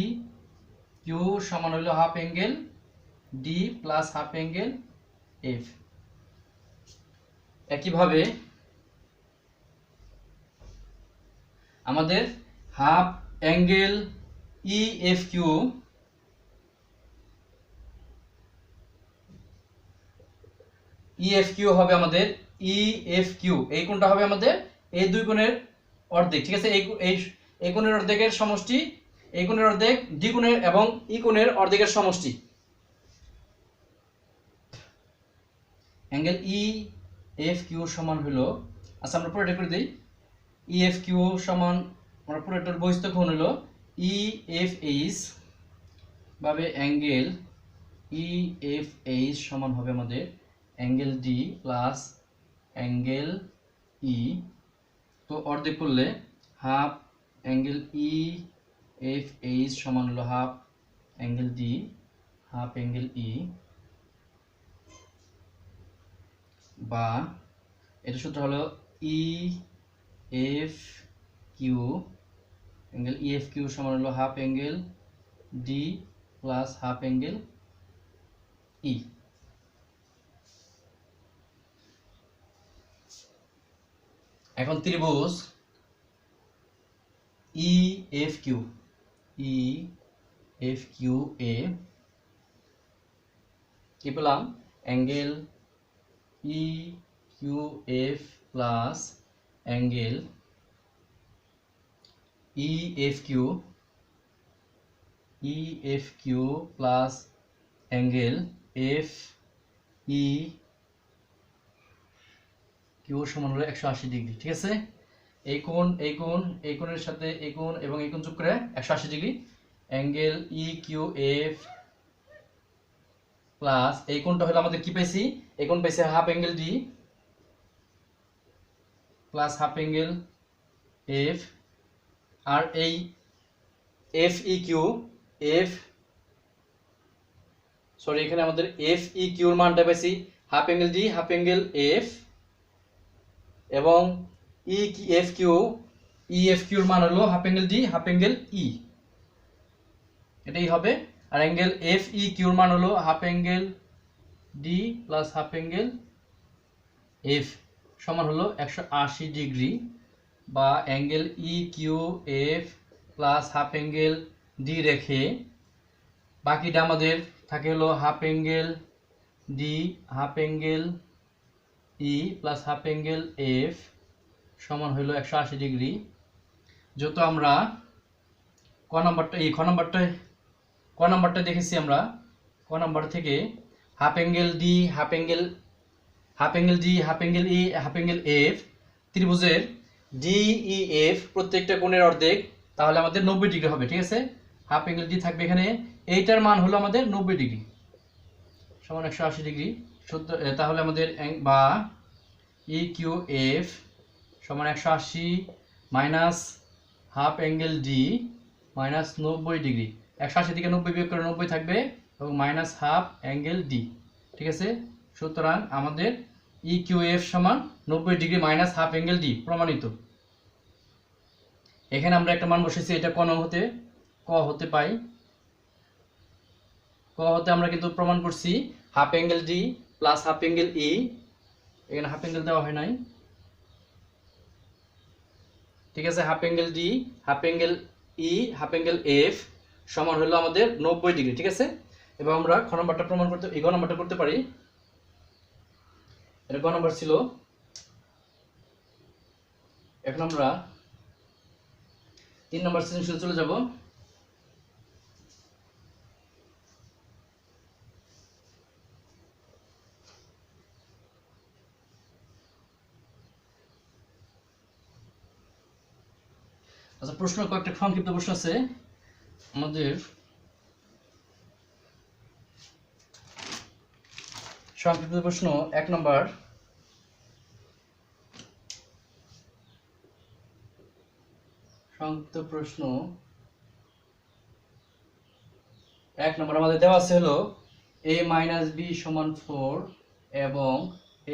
A: Q সমান হলো half angle D plus half angle F. একইভাবে আমাদের হাফ অ্যাঙ্গেল ইএফ কিউ হবে আমাদের ইএফ কিউ, এই কোণটা হবে আমাদের এই দুই কোণের অর্ধেক, ঠিক আছে? এই কোণের অর্ধেকের সমষ্টি, এই কোণের অর্ধেক ডি কোণের এবং ই কোণের অর্ধেকের সমষ্টি। অ্যাঙ্গেল ইএফ কিউ সমান হলো, আচ্ছা আমরা পুরোটা করে দিই, ইএফ কিউ সমান আমরা পুরোটার বহিস্থ কোণ হলো ইএফএইচ ভাবে অ্যাঙ্গেল ইএফএইচ সমান হবে আমাদের angle D plus angle E. তো অর্ধেক করলে হাফ অ্যাঙ্গেল ইএফএইচ সমান হলো half angle D half angle E, বা এটা সূত্র হলো E F Q angle E F Q সমান হলো half angle D plus half angle E. এখন ত্রিভুজ ই এফ কিউ এ কি পেলাম angle E Q F plus angle E F Q plus angle F E Q সমান হলো 180 degree. ঠিক আছে, এই কোণের সাথে এই কোণ এবং এই কোণ যোগ করে 180 degree. Angle E Q F plus এই কোণটা হলো আমাদের কি পাইছি, এই কোণ পাইছি half angle D plus half angle F, আর এই এফ ই কিউ এখানে আমাদের এফ ই কিউর মানটা পাইছি half angle D half angle F, এবং ই এফ কিউর মান হলো half angle D half angle E, এটাই হবে। আর অ্যাঙ্গেল এফ ই কিউর মান হলো half angle D plus half angle F সমান হলো 180 ডিগ্রি, বা angle E Q F plus half angle D রেখে বাকিটা আমাদের থাকে হলো half angle D half angle E plus half angle F সমান হলো 180 ডিগ্রি। যত আমরা ক নাম্বারটা দেখেছি, আমরা ক নাম্বার থেকে half angle D half angle ই হাফ অ্যাঙ্গেল এফ ত্রিভুজের ডি ই এফ প্রত্যেকটা কোণের অর্ধেক, তাহলে আমাদের 90 ডিগ্রি হবে। ঠিক আছে, হাফ অ্যাঙ্গেল ডি থাকবে এখানে, এইটার মান হলো আমাদের 90 ডিগ্রি সমান 180 ডিগ্রি। তাহলে আমাদের বা ই কিউ এফ সমান 180 minus half angle D minus 90 degree, 180 থেকে 90 বিয়োগ করে 90 থাকবে এবং মাইনাস হাফ অ্যাঙ্গেল ডি। ঠিক আছে, সুতরাং আমাদের ই কিউ এফ সমান 90 degree minus half angle D প্রমাণিত। এখানে আমরা একটা মান বসেছি, এটা ক হতে পাই, ক হতে আমরা কিন্তু প্রমাণ করছি half angle D plus half angle ই, এখানে হাফ অ্যাঙ্গেল দেওয়া হয় নাই। ঠিক আছে, half angle D half angle ই হাফ অ্যাঙ্গেল এফ সমান হলো আমাদের 90 ডিগ্রি। ঠিক আছে, এবং আমরা খ নম্বরটা প্রমাণ করতে গ নম্বরটা করতে পারি। এটা গ নম্বর ছিল। এখন আমরা 3 নম্বর সৃজনশীল চলে যাব। আচ্ছা, প্রশ্ন কয়েকটা সংক্ষিপ্ত প্রশ্ন আছে আমাদের। সংক্ষিপ্ত প্রশ্ন 1 নম্বর, সংক্ষিপ্ত প্রশ্ন 1 নম্বর আমাদের দেওয়া আছে হলো a মাইনাস b সমান 4 এবং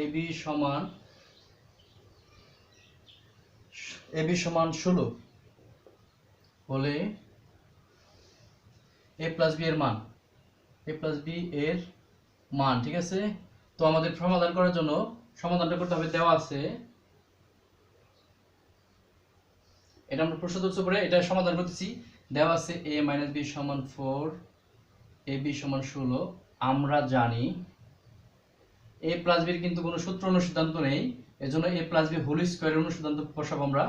A: ab সমান 16 হলে a প্লাস b এর মান। ঠিক আছে, তো আমাদের সমাধান করার জন্য সমাধানটা করতে হবে, দেওয়া আছে এটা আমরা প্রশ্ন উত্তর করে এটা সমাধান করতেছি। দেওয়া আছে a মাইনাস b সমান 4 ab সমান 16। আমরা জানি a প্লাস b এর কিন্তু কোনো সূত্র অনুসিদ্ধান্ত নেই, এজন্য a প্লাস b হোল স্কয়ারের অনুসিদ্ধান্ত বসাবো আমরা।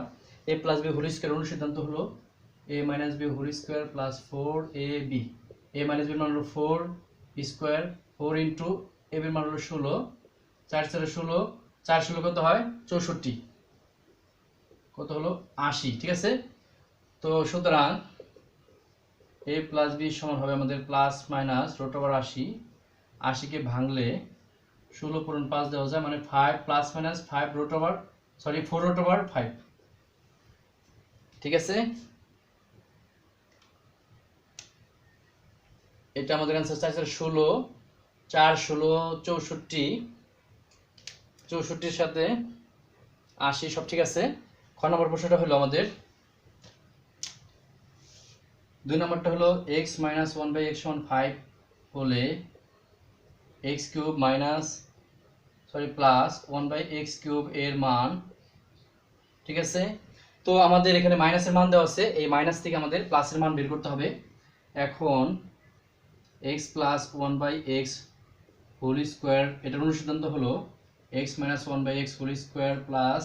A: a প্লাস b হোল স্কয়ারের অনুসিদ্ধান্ত হলো a minus b whole square plus 4ab। a minus b এর মান হলো 4 স্কয়ার, 4 ইনটু ab এর মান হলো 16, 4 4 16, 4 16 কত হয় 64, কত হলো 80। ঠিক আছে, তো সুতরাং a প্লাস b সমান হবে আমাদের প্লাস মাইনাস রুট ওভার 80, 80 কে ভাঙলে 16 পূরণ 5 দেওয়া যায়, মানে 5 প্লাস মাইনাস 4 রুট ওভার 5। ঠিক আছে, এটা আমাদের आंसर 4 16, 4 16 64, 64 এর সাথে 80 সব ঠিক আছে। খ নম্বর প্রশ্নটা হলো আমাদের 2 নম্বরটা হলো x - 1/x = 5 হলে x³ প্লাস 1/x³ এর মান, ঠিক আছে। তো আমাদের এখানে মাইনাসের মান দেওয়া আছে, এই মাইনাস থেকে আমাদের প্লাসের মান বের করতে হবে। এখন x plus 1/x whole square, এটার অনুসিদ্ধান্ত হলো x - 1/x whole square plus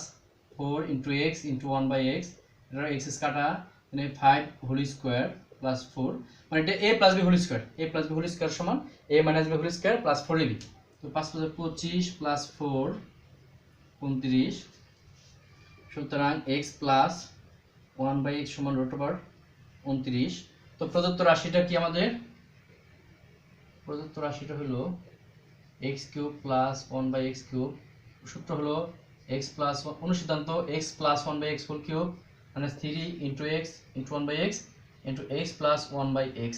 A: 4 × x × 1/x, এটা x কাটা, মানে 5 হোল স্কোয়ার প্লাস 4, মানে এটা a plus b whole square, a plus b whole square সমান a minus b whole square plus 4ab। তো 5 + 25 প্লাস 4 29। সুতরাং x প্লাস 1/x সমান √29। তো প্রদত্ত রাশিটা কি আমাদের? প্রদত্ত রাশিটা হলো x³ প্লাস 1/x³ সূত্র হলো x প্লাস অনুসিদ্ধান্ত x plus 1/x whole cube মানে 3 × x × 1/x × x plus 1/x,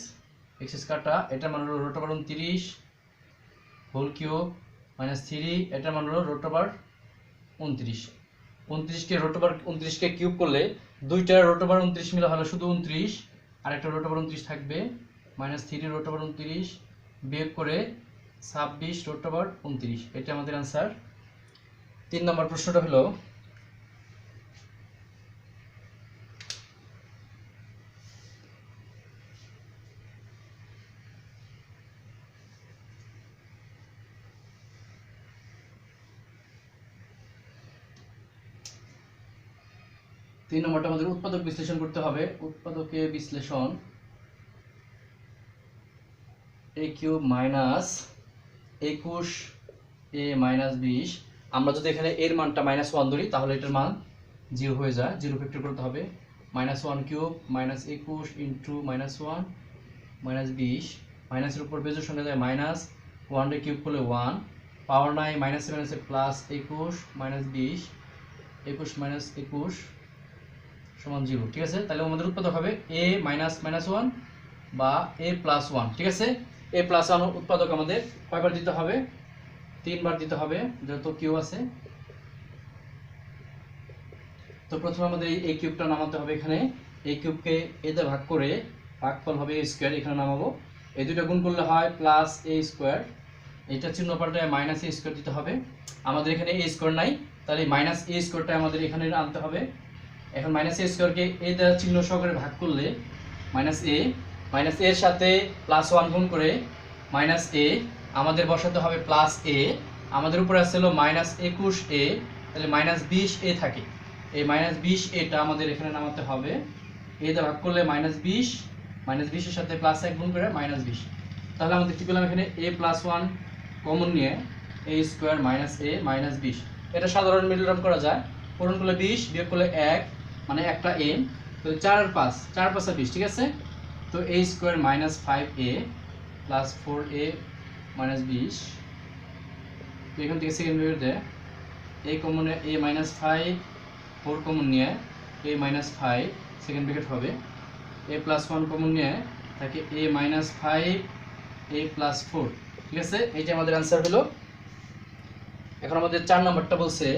A: x কাটা, এটার মান হলো √29 হোল কিউব মাইনাস 3, এটার মান হলো √29। 29কে √29কে কিউব করলে দুইটা √29 মিলে হলো শুধু 29, আর একটা √29 থাকবে, মাইনাস 3 √29 বিয়োগ করে 26 √29, এটা আমাদের आंसर। 3 নম্বর প্রশ্নটা হলো তিন নম্বরটা আমাদের উৎপাদক বিশ্লেষণ করতে হবে। উৎপাদকে বিশ্লেষণ a³ মাইনাস 21 a মাইনাস 20। আমরা যদি এখানে এর মানটা -1 ধরি তাহলে এটার মান 0 হয়ে যায়, 0 ফ্যাক্টর করতে হবে। -1³ -21 × -1 -20, মাইনাসের উপর বেজোর সঙ্গে যায় মাইনাস, 1 রে কিউব করলে 1, পাওয়ার নাই, মাইনাসে মাইনাসে প্লাস 21 -20, 21 - 21 সমান 0, ঠিক আছে। তাহলে আমাদের উৎপাদক হবে a -1 বা a + 1, ঠিক আছে। a + 1 উৎপাদক আমাদের কয়বার দিতে হবে? 3 বার দিতে হবে, যেহেতু কিউ আছে। তো প্রথমে আমাদের এই কিউবটা নামাতে হবে এখানে, এই কিউবকে a তে ভাগ করে ভাগফল হবে a স্কয়ার, এখানে নামাবো। এই দুটো গুণ করলে হয় প্লাস a স্কয়ার, এটা চিহ্ন পাল্টায় মাইনাস a স্কয়ার দিতে হবে। আমাদের এখানে a স্কয়ার নাই, তাহলে মাইনাস a স্কয়ারটা আমাদের এখানে আনতে হবে। এখন মাইনাস a স্কয়ারকে a দ্বারা চিহ্ন সহকারে ভাগ করলে মাইনাস এর সাথে +1 গুণ করে মাইনাস a, আমাদের বসাতে হবে প্লাস a, আমাদের উপরে আছে হলো -21a, তাহলে -20a থাকে। এই -20a আমাদের এখানে নামাতে হবে, a দ্বারা ভাগ করলে -20, -20 এর সাথে +1 গুণ করে -20। তাহলে আমাদের কি পেলাম? এখানে a + 1 কমন নিয়ে a স্কয়ার - a -20, এটা সাধারণ মিডল টার্ম করা যায়। পূরণ করলে 20 বিয়োগ করলে 1, মানে একটা a, তো 4 আর 5 4 5 20, ঠিক আছে। তো a square -5a plus 4a -20, তো এখান থেকে সেকেন্ড ব্র্যাকেট দেয় a কমন, a -5, 4 কমন নিয়ে a -5 সেকেন্ড ব্র্যাকেট হবে, a + 1 কমন নিয়ে থাকে a -5 a + 4, ঠিক আছে। এইটা আমাদের आंसर হলো। এখন আমাদের 4 নম্বরটা বলছে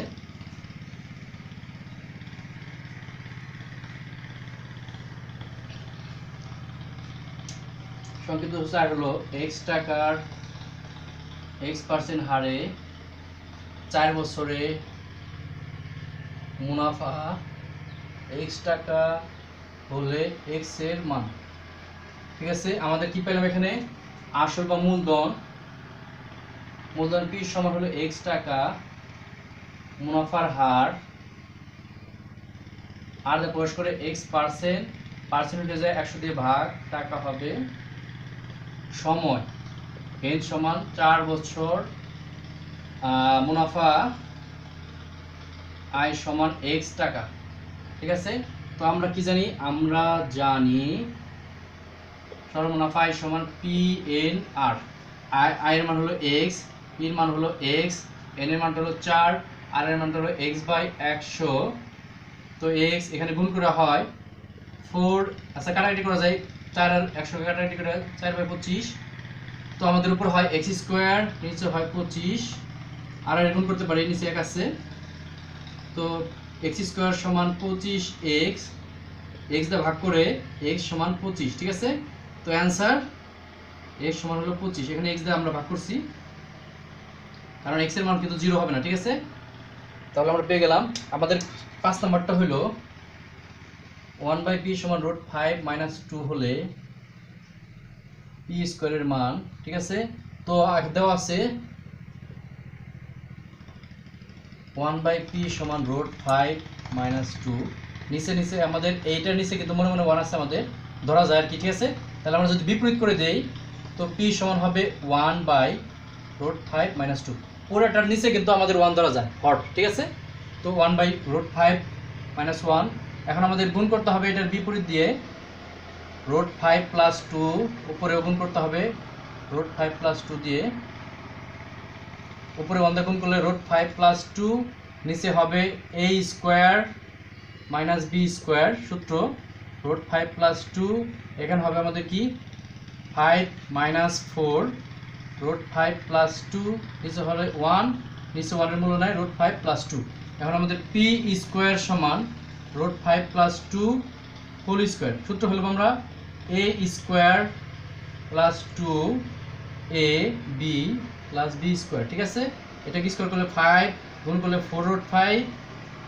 A: সংক্ষিপ্ত সূত্র হলো x টাকার x% হারে 4 বছরে মুনাফা x টাকা হলে x এর মান, ঠিক আছে। আমাদের কি পেলাম এখানে? আসল বা মূলধন p সমান হলো x টাকা, মুনাফার হার আর দিয়ে প্রকাশ করে x%, পার্সেন্টেজে 100 দিয়ে ভাগ, টাকা হবে সময়, h সমান 4 বছর, মুনাফা আয় সমান x টাকা, ঠিক আছে। তো আমরা কি জানি? আমরা জানি সর্বমুনাফা আয় সমান PNR, আয়ের মান হলো x, p এর মান হলো x, n এর মান হলো 4, r এর মান হলো x/100। তো x এখানে গুণ করা হয় 4, আচ্ছা কাটাকাটি করা যায়, 4 আর 100 কাটাকাটি করে 4/25, তো আমাদের উপর হয় x², নিচে হয় 25, আর এর গুণ করতে পারি, নিচে 1 আছে, তো এক্স স্কোয়ার সমান 25 এক্স, এক্স দিয়ে ভাগ করে এক্স সমান 25, ঠিক আছে। তো অ্যান্সার এক্স সমান হলো 25, এখানে এক্স দিয়ে আমরা ভাগ করছি কারণ এক্স এর মান কিন্তু 0 হবে না, ঠিক আছে। তাহলে আমরা পেয়ে গেলাম আমাদের 5 নাম্বারটা হলো 1/p সমান √5 - 2 হলে p স্কয়ারের মান, ঠিক আছে। তো দেওয়া আছে 1/p সমান √5 - 2, নিচে নিচে আমাদের এইটার নিচে কিন্তু মনে মনে 1 আছে আমাদের ধরা যায় আর কি, ঠিক আছে। তাহলে আমরা যদি বিপরীত করে দেই তো p সমান হবে 1/√5 - 2, পুরোটার নিচে কিন্তু আমাদের 1 ধরা যায় হট, ঠিক আছে। তো 1/√5 - 1, এখন আমাদের গুণ করতে হবে এটার বিপরীত দিয়ে √5 + 2, উপরে গুণ করতে হবে √5 + 2 দিয়ে, উপরে 1 দিয়ে গুণ করলে √5 + 2, নিচে হবে a স্কয়ার - b স্কয়ার, সূত্র √5 + 2, এখানে হবে আমাদের কি 5 - 4, √5 + 2, নিচে হবে 1, নিচে 1 এর মূল্য নাই, √5 + 2। এখন আমাদের p স্কয়ার সমান √5 + 2 হোল স্কয়ার, সূত্র হলো আমরা a square + 2ab + b square, ঠিক আছে। এটা কি স্কয়ার করলে 5, গুণ করলে 4 √5,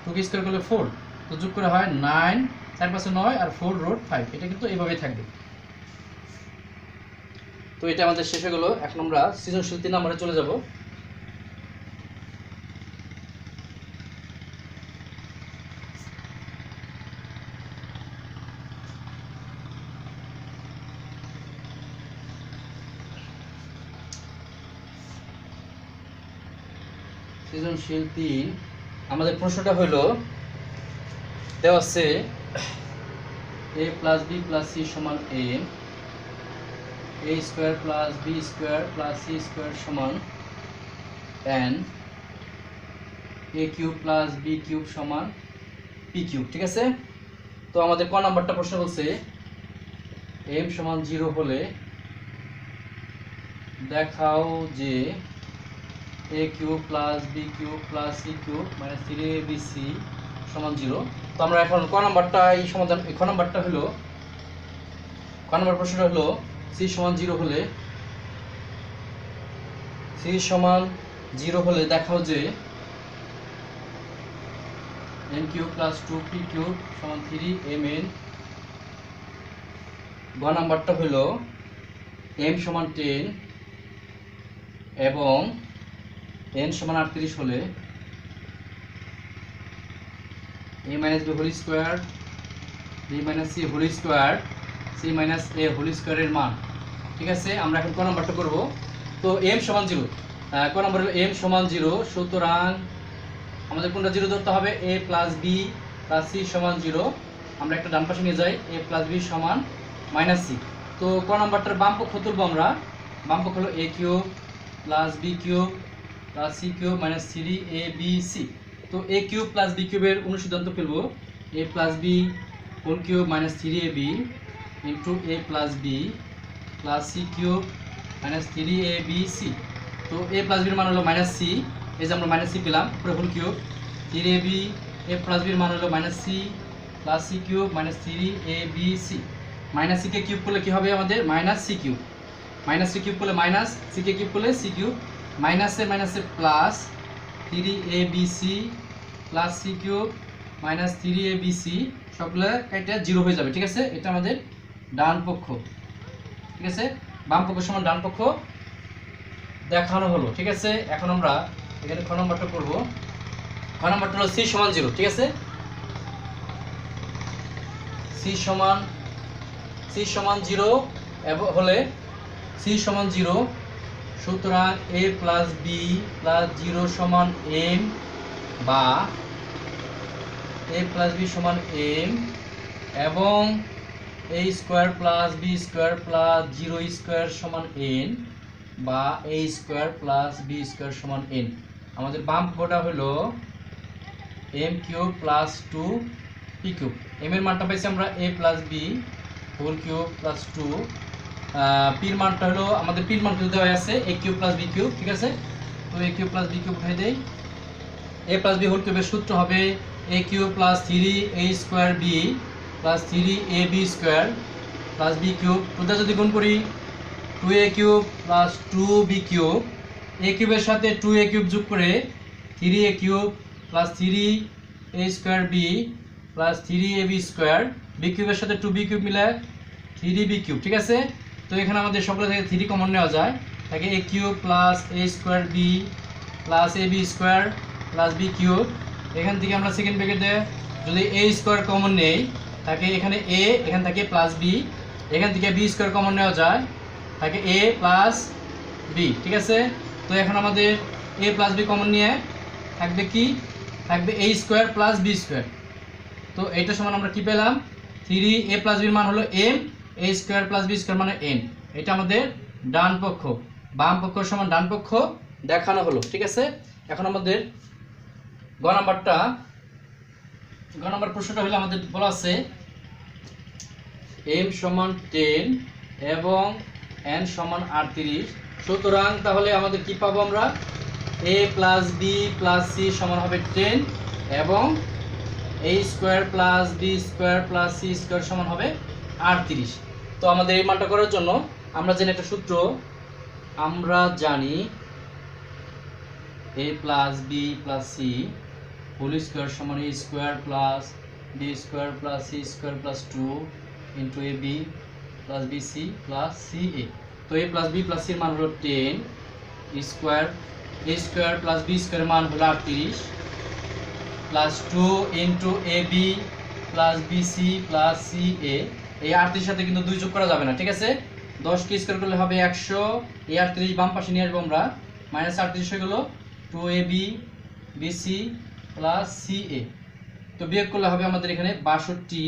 A: 2 কি স্কয়ার করলে 4, তো যোগ করে হয় 9, 4 5 9 আর 4 √5, এটা কিন্তু এইভাবেই থাকবে। তো এটা আমাদের শেষ হয়ে গেল। এখন আমরা সৃজনশীল 3 নম্বরে চলে যাব। সৃজনশীল 3 আমাদের প্রশ্নটা হলো দেওয়া আছে a + b + c সমান a, a square + b square + c square সমান n, a cube + b cube সমান p কিউব, ঠিক আছে। তো আমাদের ক নাম্বারটা প্রশ্ন বলছে m সমান 0 হলে দেখাও যে a cube + b cube + c cube - 3abc সমান 0। তো আমরা এখন ক নাম্বারটা এই সমাধান, ক নাম্বারটা হলো, ক নাম্বার প্রশ্নটা হলো c সমান 0 হলে, c সমান 0 হলে দেখাও যে n কিউব + 2p কিউব সমান 3mn। গ নাম্বারটা হলো m সমান 10 এবং n সমান 38 হলে a - b whole square, b - c whole square, c - a whole স্কয়ারের মান, ঠিক আছে। আমরা এখন ক নাম্বারটা করব। তো m সমান 0, ক নাম্বার হলো m সমান 0, সুতরাং আমাদের কোনটা 0 ধরতে হবে, a + b + c সমান 0। আমরা একটা ডান পাশে নিয়ে যাই, a + b সমান -c। তো ক নাম্বারটার বাম পক্ষ তুলব আমরা, বাম পক্ষ হলো a cube + b cube + c cube - 3abc। তো a কিউব + b কিউবের অনুসিদ্ধান্ত ফেলব, a + b whole cube - 3ab into a + b + c cube - 3abc। তো a + b এর মান হলো -c, এই যে আমরা -c পেলাম, পুরো whole cube 3ab, a + b এর মান হলো -c + c cube - 3abc। -c K cube করলে কি হবে আমাদের -c কিউব, -c কিউব করলে -c কে কিউব করলে c কিউব, মাইনাসে মাইনাসে plus 3abc plus c cube minus 3abc সবগুলো এটা 0 হয়ে যাবে, ঠিক আছে। এটা আমাদের ডান পক্ষ, ঠিক আছে। বাম পক্ষ সমান ডান পক্ষ দেখানো হলো, ঠিক আছে। এখন আমরা এখানে খ নম্বরটা করব। খ নম্বরটা হলো c সমান 0, ঠিক আছে। c সমান 0 এবং হলে c সমান 0, সুতরাং a প্লাস b প্লাস 0 সমান m বা a প্লাস b সমান m এবং a square plus b square plus 0 square সমান n বা a square plus b square সমান n। আমাদের বাম পক্ষটা হলো m cube plus 2p cube. m এর মানটা পাইছি আমরা a plus b whole cube plus 2, পির মানটা হলো আমাদের পির মান কিন্তু দেওয়া আছে a cube plus b cube, ঠিক আছে। তো a cube plus b cube উঠাই দেই, a প্লাস বি হোল কিউবের সূত্র হবে a cube plus 3a square B plus 3ab square plus B cube ওটা যদি গুণ করি 2a cube plus 2b cube a কিউবের সাথে 2a কিউব যোগ করে 3a cube plus 3a square B plus 3ab square B কিউবের সাথে 2b কিউব মিলে 3b কিউব। ঠিক আছে, তো এখানে আমাদের সকলে থেকে 3 কমন নেওয়া যায়, তাকে a cube plus a square B plus ab square plus B cube. এখান থেকে আমরা সেকেন্ড ব্র্যাকেটে যদি a স্কোয়ার কমন নেই তাকে এখানে a, এখান থেকে প্লাস বি, এখান থেকে বি স্কোয়ার কমন নেওয়া যায় তাকে a প্লাস বি। ঠিক আছে, তো এখন আমাদের a প্লাস বি কমন নিয়ে থাকবে কি, থাকবে a square plus B square. তো এইটা সমান আমরা কি পেলাম, 3a প্লাস বির মান হলো m, a square plus B square মানে n। এটা আমাদের ডান পক্ষ, বাম পক্ষ সমান ডান পক্ষ দেখানো হলো। ঠিক আছে, এখন আমাদের গ নাম্বার প্রশ্নটা হলো আমাদের বলা আছে m সমান 10 এবং n সমান 38। সুতরাং তাহলে আমাদের কি পাবো, আমরা a plus B plus C সমান হবে 10 এবং a square plus B square plus C square সমান হবে 38। তো আমাদের এই মানটা করার জন্য আমরা জানি একটা সূত্র, আমরা জানি a plus B plus C whole square সমান a square plus B square plus C square plus 2 into A B plus B C plus C A. তো a প্লাস বি প্লাস সির মান হলো 10 square, a square plus B স্কোয়ারের মান হলো 38 plus 2 into A B plus B C plus C A. এই 38 সাথে কিন্তু 2 যোগ করা যাবে না। ঠিক আছে, 10 কে স্কোয়ার করলে হবে 100, এই 38 বাম পাশে নিয়ে আসবো আমরা, মাইনাস 38 হয়ে গেল 2ab bc প্লাস ca। তো বিয়োগ করলে হবে আমাদের এখানে 62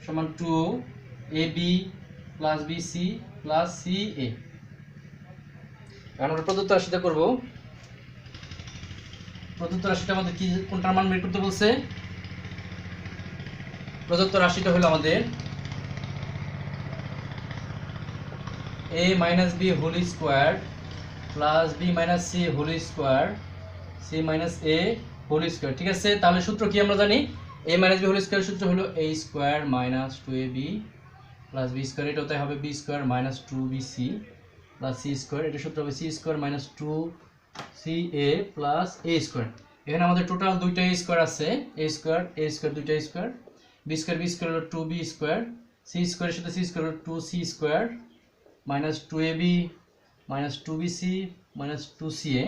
A: সমান 2ab plus bc plus ca। এখন আমরা প্রদত্ত রাশিটা করব। প্রদত্ত রাশিটা আমাদের কি, কোনটার মান বের করতে বলছে, প্রদত্ত রাশিটা হলো আমাদের a minus B whole square plus B minus C whole square C minus A whole square. ঠিক আছে, তাহলে সূত্র কি আমরা জানি, a minus B whole square সূত্র হলো a square minus 2ab plus B square, এটা হতে হবে B square minus 2bc plus C square, এটা সূত্র হবে C square minus 2ca plus A square. এখানে আমাদের টোটাল দুইটা স্কোয়ার আছে, এ স্কোয়ার দুইটা স্কোয়ার, বি স্কোয়ার হলো 2b স্কোয়ার, সি স্কোয়ারের সাথে সি স্কোয়ার হলো 2c square minus 2ab minus 2bc minus 2ca।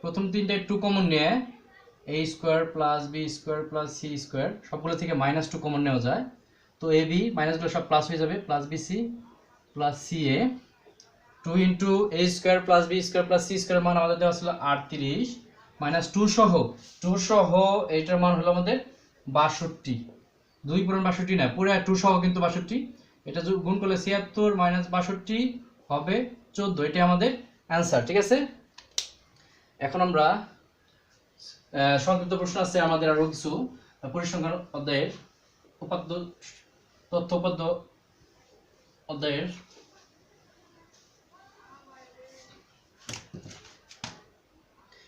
A: প্রথম তিনটায় 2 কমন নিয়ে a square plus B square plus C square, সবগুলো থেকে মাইনাস 2 কমন নেওয়া যায়, তো এ বি মাইনাসগুলো সব প্লাস হয়ে যাবে, plus BC plus CA. 2 into A square plus B square plus C square মান আমাদের দেওয়া ছিল 38 মাইনাস 2 সহ এইটার মান হলো আমাদের 62, 2 পুরো 62 না, পুরো 2 সহ কিন্তু 62, এটা গুণ করলে 76 মাইনাস 62 হবে 14, এটা আমাদের অ্যান্সার। ঠিক আছে, এখন আমরা সংক্ষিপ্ত প্রশ্ন আছে আমাদের আরো কিছু, পরিসংখ্যান অধ্যায়ের উপাত্ত তথ্য উপাত্ত অধ্যায়ের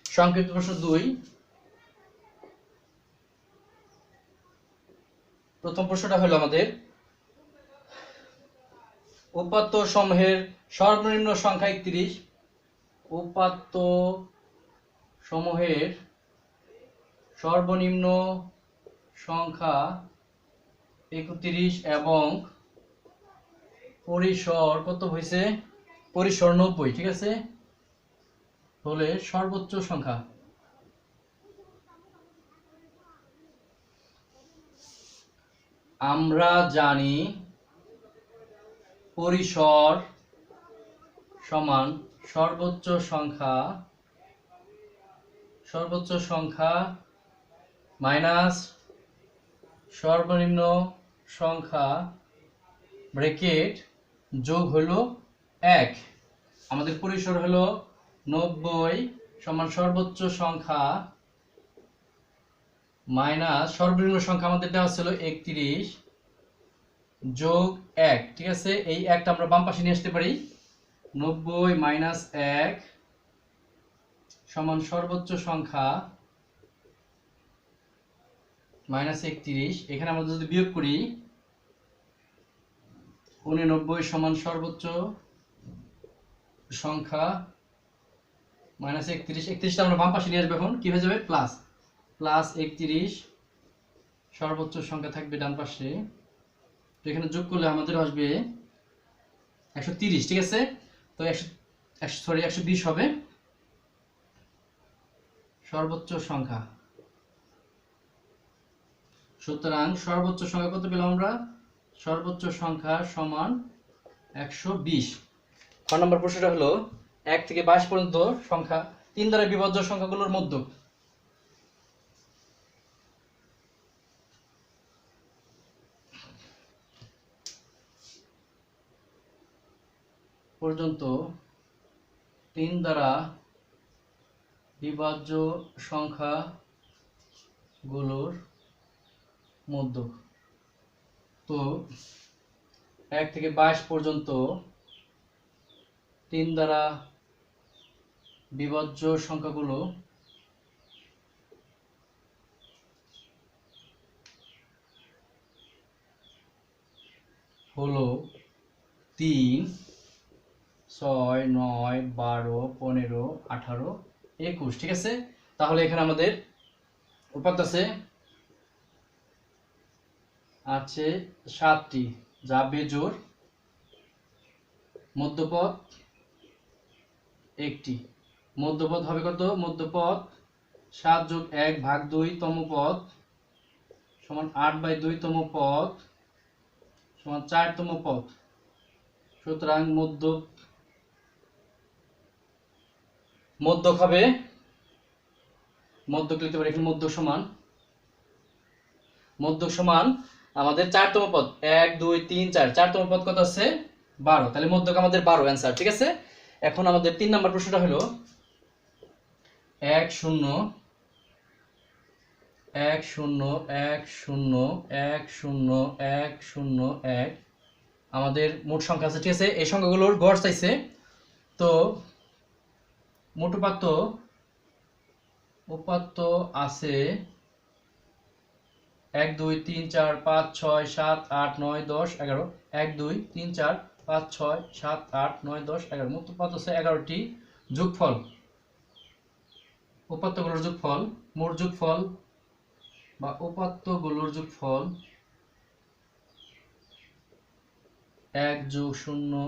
A: সংক্ষিপ্ত প্রশ্ন 2। প্রথম প্রশ্নটা হলো আমাদের উপাত্ত সমূহের সর্বনিম্ন সংখ্যা 31, উপাত্ত সমূহের সর্বনিম্ন সংখ্যা 31 এবং পরিসর কত হয়েছে, পরিসর 90। ঠিক আছে, হলে সর্বোচ্চ সংখ্যা। আমরা জানি পরিসর সমান সর্বোচ্চ সংখ্যা মাইনাস সর্বনিম্ন সংখ্যা ব্র্যাকেট যোগ হলো 1। আমাদের পরিসর হলো 90 সমান সর্বোচ্চ সংখ্যা মাইনাস সর্বনিম্ন সংখ্যা আমাদের দেওয়া ছিল 31 যোগ 1। ঠিক আছে, এই একটা আমরা বাম পাশে নিয়ে আসতে পারি, 90 মাইনাস 1 সমান সর্বোচ্চ সংখ্যা -31। এখানে আমরা যদি বিয়োগ করি 89 সমান সর্বোচ্চ সংখ্যা -31। 31টা আমরা বাম পাশে নিয়ে আসবো। এখন কি হয়ে যাবে? প্লাস 31 সর্বোচ্চ সংখ্যা থাকবে ডান পাশে। তো এখানে যোগ করলে আমাদের আসবে 130। ঠিক আছে, তো 120 হবে সর্বোচ্চ সংখ্যা। সুতরাং সর্বোচ্চ সংখ্যা কত পেলাম আমরা? সর্বোচ্চ সংখ্যা সমান 120। 4 নম্বর প্রশ্নটা হলো 1 থেকে 22 পর্যন্ত সংখ্যা 3 দ্বারা বিভাজ্য সংখ্যাগুলোর মধ্য পর্যন্ত 3 দ্বারা বিভাজ্য সংখ্যাগুলোর মধ্য। তো 1 থেকে 22 পর্যন্ত 3 দ্বারা বিভাজ্য সংখ্যাগুলো হলো 3, 6, 9, 12, 15, 18, 21। ঠিক আছে, তাহলে এখানে আমাদের উপাত্ত আছে 7টি, যা বেজোড়, মধ্যপদ 1টি। মধ্যপদ হবে কত? মধ্যপদ 7 যোগ 1 ভাগ 2 তম পদ সমান 8/2 তম পদ সমান 4 তম পদ। সুতরাং মধ্যক হবে, মধ্যক লিখতে পারি এখানে মধ্যক সমান আমাদের 4 তম পদ 1 2 3 4, 4 তম পদ কত আছে? 12। তাহলে মধ্যক আমাদের 12 অ্যান্সার। ঠিক আছে, এখন আমাদের 3 নম্বর প্রশ্নটা হলো 1 0 1 0 1 0 1 0 1 0 1 আমাদের মোট সংখ্যা আছে। ঠিক আছে, এই সংখ্যাগুলোর গড় চাইছে। তো মোট উপাত্ত আছে 1 2 3 4 5 6 7 8 9 10 11। 1 2 3 4 5 6 7 8 9 10 11, মোট উপাত্ত আছে 11টি। যোগফল, উপাত্তগুলোর যোগফল, মোট যোগফল বা উপাত্তগুলোর যোগফল 1 যোগ 0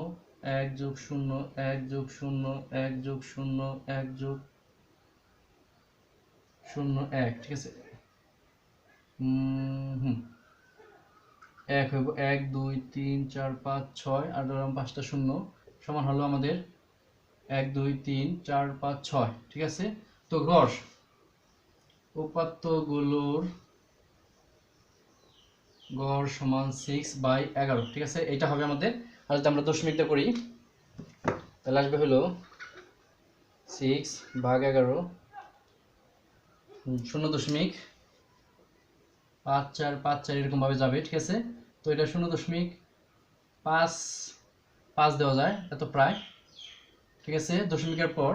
A: 1 যোগ 0 1 যোগ 0 1 যোগ 0 1 যোগ 0 1। ঠিক আছে, 1 হইব 1 2 3 4 5 6 আর 5টা 0 সমান হলো আমাদের 1 2 3 4 5 6। ঠিক আছে, তো গড় উপাত্তগুলোর গড় সমান 6/11। ঠিক আছে, এটা হবে আমাদের। আর যদি আমরা দশমিকটা করি তাহলে আসবে হলো 6/11 0.5454 এরকম ভাবে যাবে। ঠিক আছে, তো এটা 0.55 দেওয়া যায়, এত প্রায়। ঠিক আছে, দশমিকের পর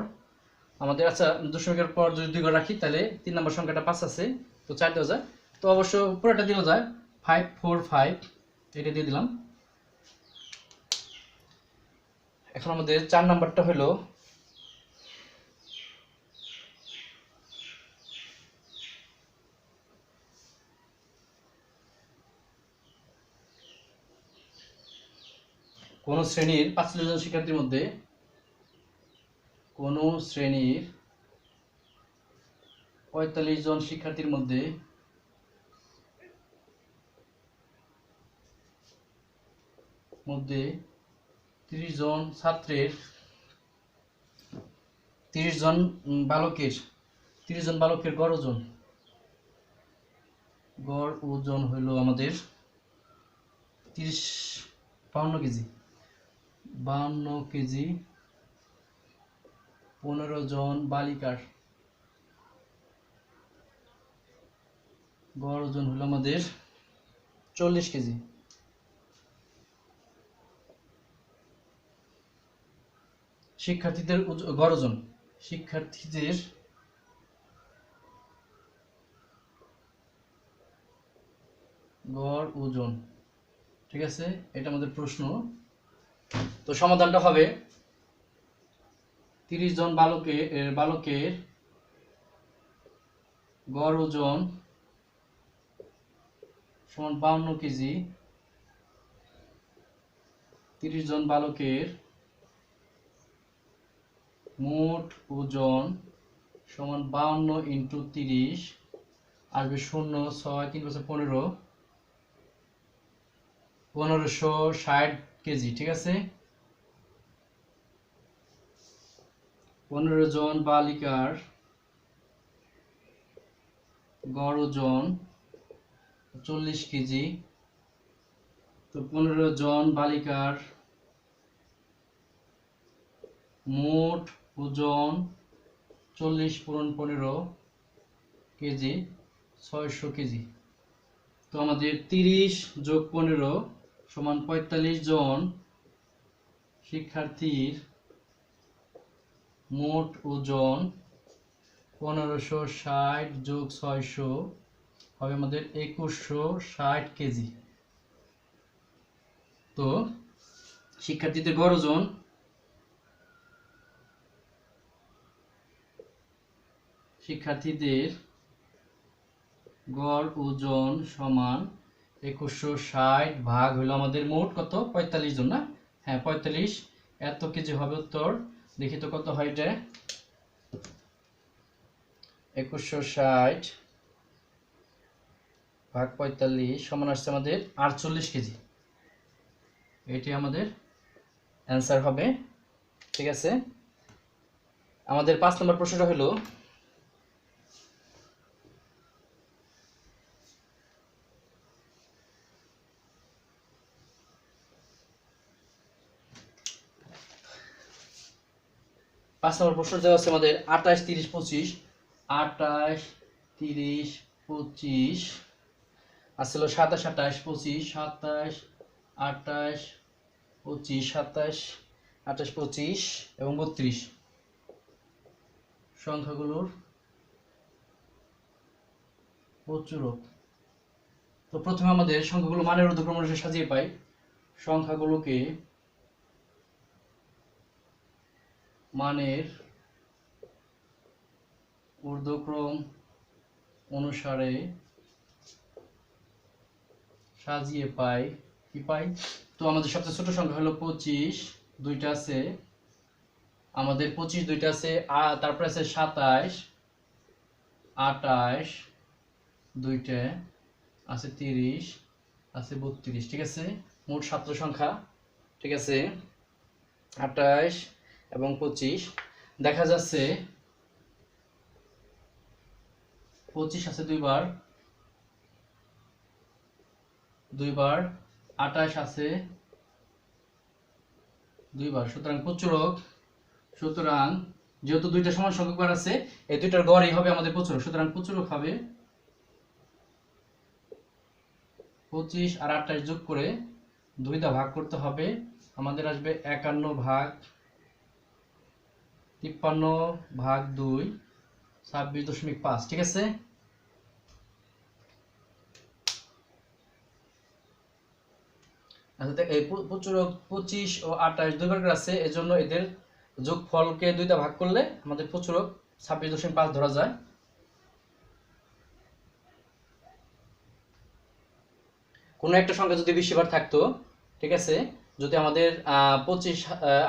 A: আমাদের, আচ্ছা দশমিকের পর যদি 2 ঘর রাখি তাহলে 3 নম্বর সংখ্যাটা 5 আছে, তো 4 দেওয়া যায়। তো অবশ্য পুরোটা দেওয়া যায়, 545 এটা দিয়ে দিলাম। এখন আমাদের 4 নাম্বারটা হলো কোন শ্রেণীর 45 জন শিক্ষার্থীর মধ্যে কোন শ্রেণীর 45 জন শিক্ষার্থীর মধ্যে 30 জন ছাত্রের 30 জন বালকের গড় ওজন হইল আমাদের 52 কেজি। 15 জন বালিকার গড় ওজন হলো আমাদের 40 কেজি। শিক্ষার্থীদের গড় ওজন, শিক্ষার্থীদের গড় ওজন, ঠিক আছে, এটা আমাদের প্রশ্ন। তো সমাধানটা হবে 30 জন বালকের গড় ওজন সমান 52 কেজি। 30 জন বালকের মোট ওজন সমান 52 ইন্টু 30, আসবে 0, 6, 3 × 15, 1560 কেজি, ঠিক আছে। 15 জন বালিকার গড় ওজন 40 কেজি। তো 15 জন বালিকার মোট ওজন 40 × 15 কেজি, 600 কেজি। তো আমাদের 30 + 15 সমান 45 জন শিক্ষার্থীর মোট ওজন 1560 + 600 হবে আমাদের 2160 কেজি। তো শিক্ষার্থীদের গড় ওজন সমান 2160 ভাগ হলো আমাদের মোট কত, 45 জন, না? হ্যাঁ 45, এত কেজি হবে উত্তর। দেখি তো কত হয় এটা। 2160 ভাগ 45 সমান আসছে আমাদের 48 কেজি। এটি আমাদের অ্যান্সার হবে, ঠিক আছে। আমাদের 5 নম্বর প্রশ্নটা হলো দেওয়া আছে আমাদের 28, 30, 25। 28, 30, 25 আসলে 27, 28, 25, 27, 28, 25, 27, 28, 25 এবং 32 সংখ্যাগুলোর প্রচুরক। তো প্রথমে আমাদের সংখ্যাগুলো মানের ঊর্ধ্বক্রম অনুসারে সাজিয়ে পাই। সংখ্যাগুলোকে মানের ঊর্ধ্বক্রম অনুসারে সাজিয়ে পাই। কি পাই? তো আমাদের সবচেয়ে ছোট সংখ্যা হলো 25, দুইটা আছে আমাদের, 25 দুইটা আছে, তারপরে আছে 27, 28 দুইটা আছে, 30 আছে, 32, ঠিক আছে। মোট 17 সংখ্যা, ঠিক আছে। 28 এবং 25 দেখা যাচ্ছে 25 আছে দুইবার, 28 আছে দুইবার, সুতরাং প্রচুরক। সুতরাং যেহেতু দুইটা সমান সংখ্যক আছে, এই দুইটার গড়ই হবে আমাদের প্রচুরক। সুতরাং প্রচুরক হবে 25 আর 28 যোগ করে 2 দ্বারা ভাগ করতে হবে, আমাদের আসবে 51 ভাগ 53 ভাগ 2, 26.5, ঠিক আছে। আচ্ছা, এই প্রচুরক 25 ও 28 দুইবার করে আছে, এজন্য এদের যোগফলকে 2 দ্বারা ভাগ করলে আমাদের প্রচুরক 26.5 ধরা যায়। কোনো একটা সংখ্যা যদি বেশিবার থাকতো, ঠিক আছে, যদি আমাদের 25,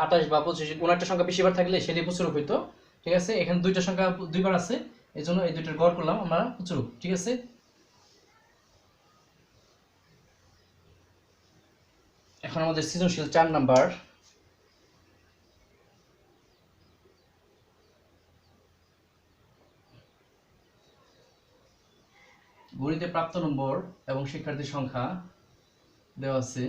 A: 28 বা 25 কোনো একটা সংখ্যা বেশিবার থাকলে সেটি প্রচুরক হইতো, ঠিক আছে। এখানে দুইটা সংখ্যা দুইবার আছে, এজন্য এই দুইটার গড় করলাম আমরা প্রচুরক, ঠিক আছে। এখন আমাদের সৃজনশীল 4 নাম্বার। গণিতে প্রাপ্ত নম্বর এবং শিক্ষার্থীর সংখ্যা দেওয়া আছে।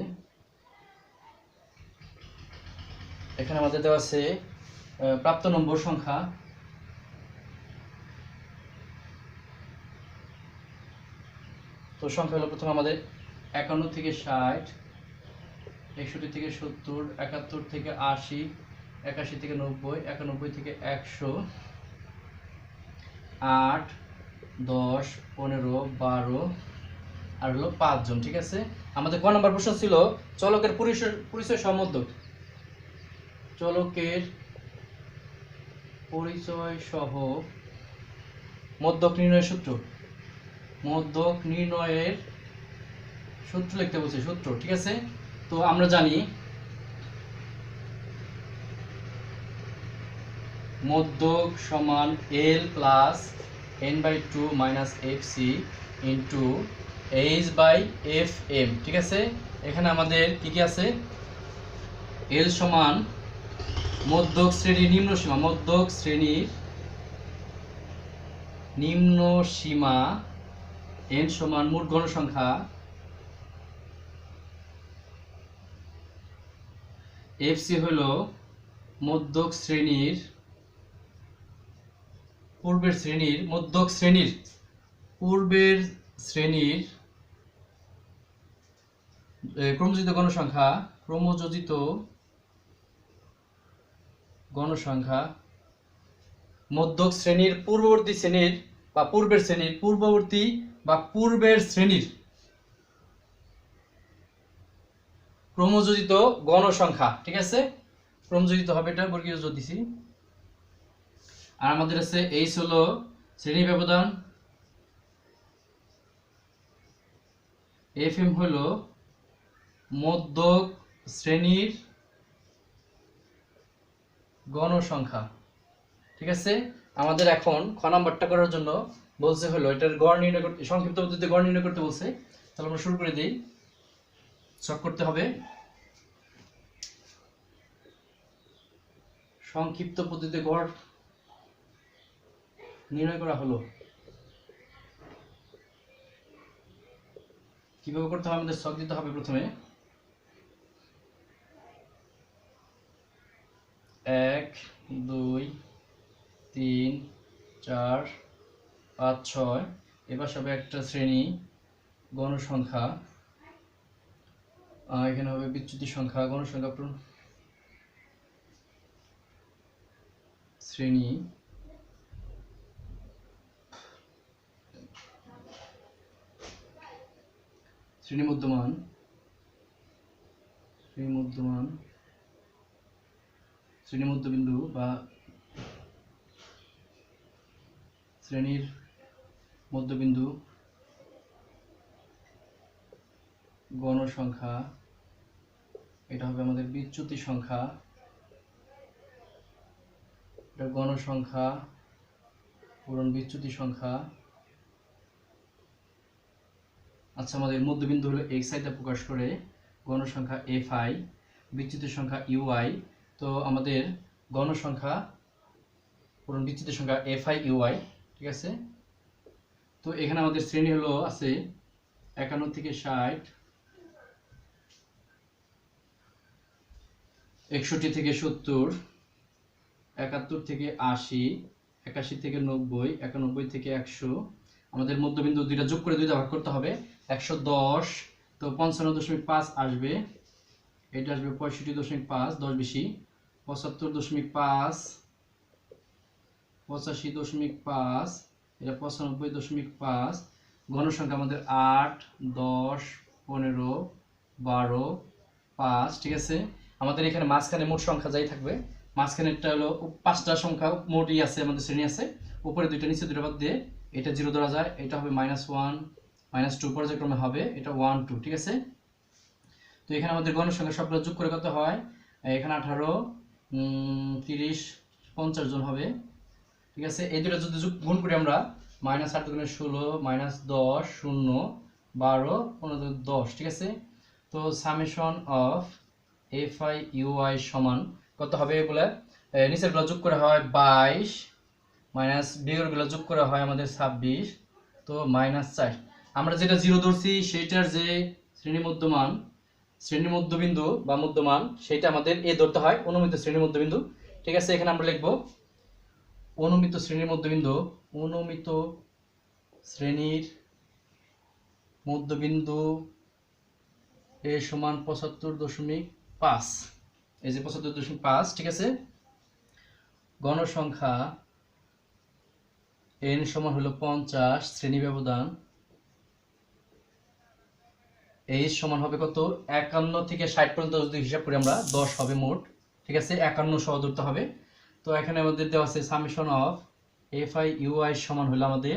A: এখানে আমাদের দেওয়া আছে প্রাপ্ত নম্বর সংখ্যা। তো সংখ্যা হলো প্রথমে আমাদের 51 থেকে 60, 61 থেকে 70, 71 থেকে 80, 81 থেকে 90, 91 থেকে 100, 8, 10, 15, 12, আর হলো 5 জন। ঠিক আছে, আমাদের ক নাম্বার প্রশ্ন ছিল চলকের পরিচয় সহ মধ্যক। চলকের পরিচয় সহ মধ্যক নির্ণয়ের সূত্র। মধ্যক নির্ণয়ের সূত্র লিখতে বলছে, সূত্র। ঠিক আছে, তো আমরা জানি মধ্যক সমান L plus n/2 minus fc into h/fm। ঠিক আছে, এখানে আমাদের কি কি আছে? L সমান মধ্যক শ্রেণীর নিম্ন সীমা, মধ্যক শ্রেণীর নিম্ন সীমা, n সমান মোট গণসংখ্যা, fc হলো মধ্যক শ্রেণীর পূর্বের শ্রেণীর মধ্যক শ্রেণীর পূর্বের শ্রেণীর ক্রমযোজিত গণসংখ্যা, ক্রমযোজিত গণসংখ্যা মধ্যক শ্রেণীর পূর্ববর্তী শ্রেণীর বা পূর্বের শ্রেণীর পূর্ববর্তী বা পূর্বের শ্রেণীর ক্রমযোজিত গণসংখ্যা। ঠিক আছে, ক্রমযোজিত হবে, এটা বর্গীয় যোগ দিছি। আর আমাদের আছে এইচ হলো শ্রেণী ব্যবধান, এফএম হলো মধ্যক শ্রেণীর গণসংখ্যা। ঠিক আছে, আমাদের এখন খ নাম্বারটা করার জন্য বলছে হলো এটার গড় নির্ণয় করতে, সংক্ষিপ্ত পদ্ধতিতে গড় নির্ণয় করতে বলছে। তাহলে আমরা শুরু করে দিই। ছক করতে হবে। সংক্ষিপ্ত পদ্ধতিতে গড় নির্ণয় করা হলো, কিভাবে করতে হবে? আমাদের ছক দিতে হবে প্রথমে 1 2 3 4 5 6, এবার সবে একটা শ্রেণী গণসংখ্যা, এখানে হবে বিচ্যুতি সংখ্যা, গণসংখ্যা শ্রেণী শ্রেণী মধ্যমান, শ্রেণী মধ্যবিন্দু বা শ্রেণীর মধ্যবিন্দু গণসংখ্যা, এটা হবে আমাদের বিচ্যুতি সংখ্যা, এটা গণসংখ্যা পূরণ বিচ্যুতি সংখ্যা। আচ্ছা, আমাদের মধ্যবিন্দু হলো xi তে প্রকাশ করে, গণসংখ্যা fi, বিচ্যুতি সংখ্যা ui। তো আমাদের গণসংখ্যা পূরণ বিচ্যুতি সংখ্যা fi ui। ঠিক আছে, তো এখানে আমাদের শ্রেণী হলো আছে 51 থেকে 60, 61 থেকে 70, 71 থেকে 80, 81 থেকে 90, 91 থেকে 100। আমাদের মধ্যবিন্দু দুইটা যোগ করে দুইটা ভাগ করতে হবে, 110। তো 55.5 আসবে, এটা আসবে 65.5, 10 বেশি 75.5, 85.5, এটা 95.5। গণসংখ্যা আমাদের 8 10 15 12 5। ঠিক আছে, আমাদের এখানে মাঝখানে মোট সংখ্যা যাই থাকবে, মাঝখানেরটা হলো 5টা সংখ্যা মোটই আছে, আমাদের শ্রেণী আছে, উপরে দুইটা নিচে দুইটা বাদ দিয়ে এটা 0 ধরা যায়, এটা হবে -1 -2 পর্যায়ক্রমে হবে, এটা 1 2। ঠিক আছে, তো এখানে আমাদের গণসংখ্যা সবগুলো যোগ করে কত হয়? এখানে 18 30 50 জন হবে। ঠিক আছে, এই দুটো যদি গুণ করি আমরা, -8 × 16 -10 0 12 15 10। ঠিক আছে, তো সামেশন অফ fi ui সমান কত হবে? এগুলা নিচের গুলো যোগ করা হয় 22, মাইনাস বিয়োগের গুলো যোগ করা হয় আমাদের 26, তো -4। আমরা যেটা 0 ধরছি সেটার যে শ্রেণী মধ্যবিন্দু বা মধ্যমান, সেটা আমাদের এ ধরতে হয়, অনুমিত শ্রেণী মধ্যবিন্দু। ঠিক আছে, এখানে আমরা লিখব অনুমিত শ্রেণীর মধ্যবিন্দু, অনুমিত শ্রেণীর মধ্যবিন্দু এ সমান 75.5, এই যে 75.5। ঠিক আছে, গণসংখ্যা n সমান হলো 50, শ্রেণী ব্যবধান এইচ সমান হবে কত 51 থেকে 60 পর্যন্ত যদি হিসাব করি আমরা 10 হবে মোট, ঠিক আছে 51 সহ ধরতে হবে। তো এখানে আমাদের দেওয়া আছে summation of F I U I সমান হলো আমাদের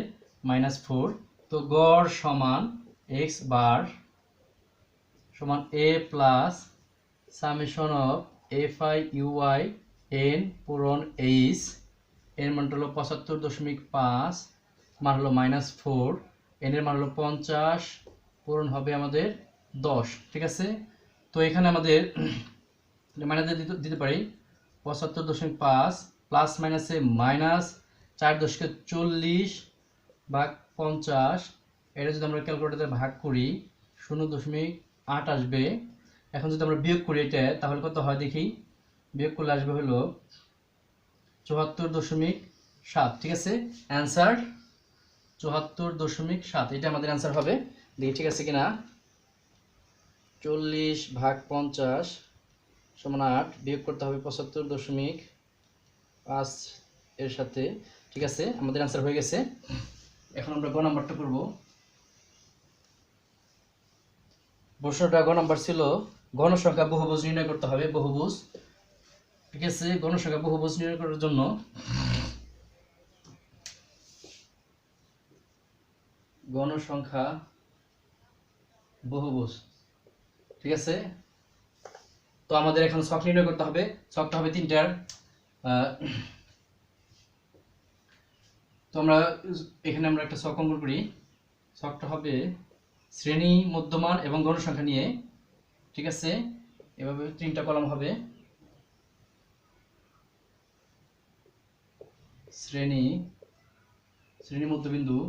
A: -4। তো গড় সমান এক্স বার সমান A plus summation of F I U I N পূরণ এইচ, এর মান হলো 75.5, মান হলো -4, এন এর মান হলো 50, পূরণ হবে আমাদের 10, ঠিক আছে। তো এখানে আমাদের মানে দিতে পারি 75.5 প্লাস মাইনাসে -4.40 ভাগ 50, এটা যদি আমরা ক্যালকুলেটরে ভাগ করি 0.8 আসবে। এখন যদি আমরা বিয়োগ করি এটা তাহলে কত হয় দেখি, বিয়োগ করলে আসবে হলো 74.7, ঠিক আছে অ্যান্সার 74.7, এটা আমাদের অ্যান্সার হবে। দেখি ঠিক আছে কিনা। 40 ভাগ 50 সমান 8, বিয়োগ করতে হবে 75.5 এর সাথে, ঠিক আছে আমাদের অ্যান্সার হয়ে গেছে। এখন আমরা গ নাম্বারটা করব। প্রশ্নটা গ নাম্বার ছিল ঘনসংখ্যা বহুভুজ নির্ণয় করতে হবে, বহুভুজ, ঠিক আছে। ঘনসংখ্যা বহুভুজ নির্ণয় করার জন্য ঘনসংখ্যা বহুভুজ, ঠিক আছে। তো আমাদের এখন ছক নির্ণয় করতে হবে, ছকটা হবে তিনটার। তো আমরা এখানে আমরা একটা ছক অঙ্কন করি। ছকটা হবে শ্রেণী, মধ্যমান এবং গণসংখ্যা নিয়ে, ঠিক আছে। এভাবে তিনটা কলাম হবে, শ্রেণী, শ্রেণী মধ্যবিন্দু,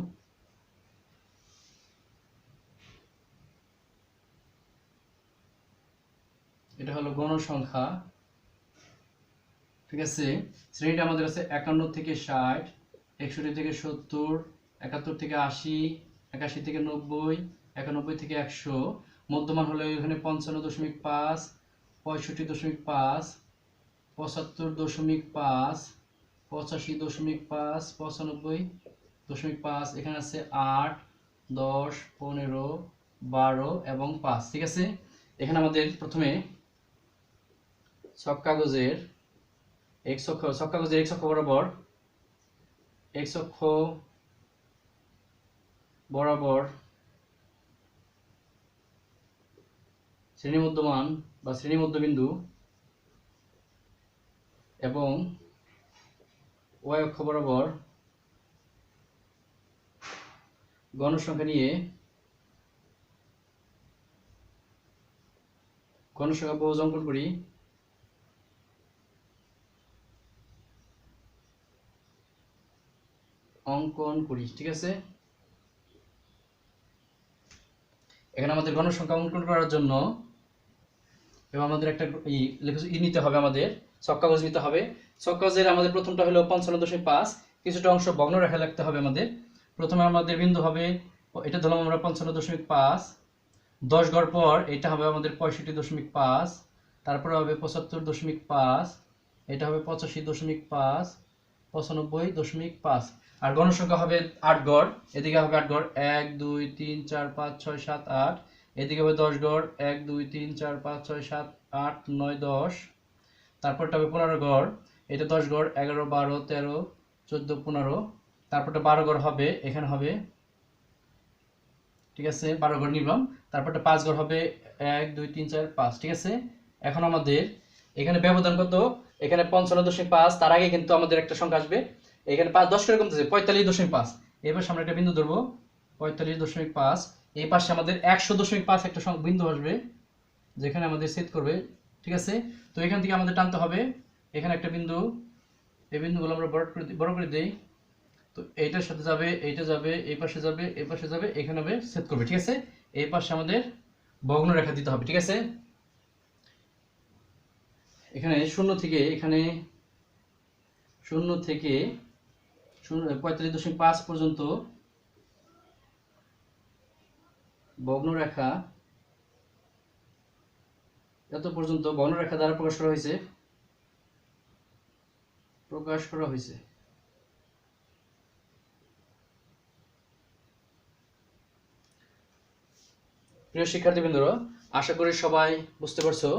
A: এটা হলো গণসংখ্যা, ঠিক আছে। শ্রেণীটা আমাদের আছে 51 থেকে 60, 61 থেকে 70, 71 থেকে 80, 81 থেকে 90, 91 থেকে 100। মধ্যমান হলো এখানে 55.5, 65.5, 75.5, 85.5, 95.5, এখানে আছে 8, 10, 15, 12 এবং 5, ঠিক আছে। এখানে আমাদের প্রথমে ছক কাগজের এক্স অক্ষ, ছক কাগজের এক্স অক্ষ বরাবর, এক্স অক্ষ বরাবর শ্রেণী মধ্যমান বা শ্রেণী মধ্যবিন্দু এবং ওয়াই অক্ষ বরাবর গণসংখ্যা নিয়ে গণসংখ্যা বহুভুজ অঙ্কন করি। ঠিক আছে। এখানে আমাদের গণসংখ্যা অঙ্কন করার জন্য এবং আমাদের একটা নিতে হবে, আমাদের ছক কাগজ নিতে হবে। ছক কাগজের আমাদের প্রথমটা হলো 55.5, কিছুটা অংশ ভগ্ন রেখা লিখতে হবে আমাদের। প্রথমে আমাদের বিন্দু হবে, এটা ধরলাম আমরা 55.5, 10 গড় পর এটা হবে আমাদের 65.5, তারপরে হবে 75.5, এটা হবে 85.5, 95.5, আর গণসংখ্যা হবে 8 গড়, এদিকে হবে 8 গড় 1 2 3 4 5 6 7 8, এদিকে হবে 10 গড় 1 2 3 4 5 6 7 8 9 10, তারপরটা হবে 15 গড়, এটা 10 গড় 11 12 13 14 15, তারপরটা 12 গড় হবে, এখানে হবে, ঠিক আছে 12 গড় নিলাম, তারপরটা 5 গড় হবে 1 2 3 4 5, ঠিক আছে। এখন আমাদের এখানে ব্যবধান কত, এখানে 55.5, তার আগে কিন্তু আমাদের একটা সংখ্যা আসবে, এখানে 5 10 করে কমতেছে 45.5, এবার সামনে একটা বিন্দু ধরবো 45.5, এই পাশে আমাদের 100.5 একটা বিন্দু আসবে যেখানে আমাদের ছেদ করবে, ঠিক আছে। তো এখান থেকে আমাদের টানতে হবে, এখানে একটা বিন্দু, এই বিন্দুগুলো আমরা বড় করে দেই। তো এইটার সাথে যাবে, এইটা যাবে, এই পাশে যাবে, এই পাশে যাবে, এখানে হবে ছেদ করবে, ঠিক আছে। এই পাশে আমাদের ভগ্ন রেখা দিতে হবে, ঠিক আছে। এখানে শূন্য থেকে এখানে 0 থেকে 45.5 পর্যন্ত ভগ্ন রেখা, এত পর্যন্ত ভগ্ন রেখা দ্বারা প্রকাশ করা হয়েছে, প্রিয় শিক্ষার্থীবৃন্দরা, আশা করি সবাই বুঝতে পারছো।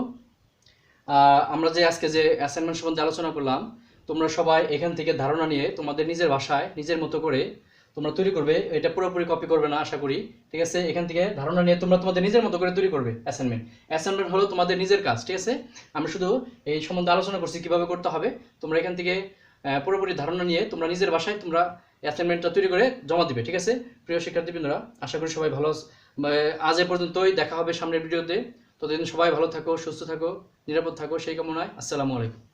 A: আমরা যে আজকে যে অ্যাসাইনমেন্ট সম্বন্ধে আলোচনা করলাম, তোমরা সবাই এখান থেকে ধারণা নিয়ে তোমাদের নিজের ভাষায় নিজের মতো করে তোমরা তৈরি করবে। এটা পুরোপুরি কপি করবে না আশা করি, ঠিক আছে? এখান থেকে ধারণা নিয়ে তোমরা তোমাদের নিজের মতো করে তৈরি করবে অ্যাসাইনমেন্ট হলো তোমাদের নিজের কাজ, ঠিক আছে? আমি শুধু এই সম্বন্ধে আলোচনা করছি কিভাবে করতে হবে। তোমরা এখান থেকে পুরোপুরি ধারণা নিয়ে তোমরা নিজের ভাষায় তোমরা অ্যাসাইনমেন্টটা তৈরি করে জমা দিবে, ঠিক আছে? প্রিয় শিক্ষার্থীবৃন্দরা, আশা করি সবাই ভালো। আজ এ পর্যন্তই, দেখা হবে সামনের ভিডিওতে। ততদিন সবাই ভালো থাকো, সুস্থ থাকো, নিরাপদ থাকো, সেই কামনায়। আসসালামু আলাইকুম।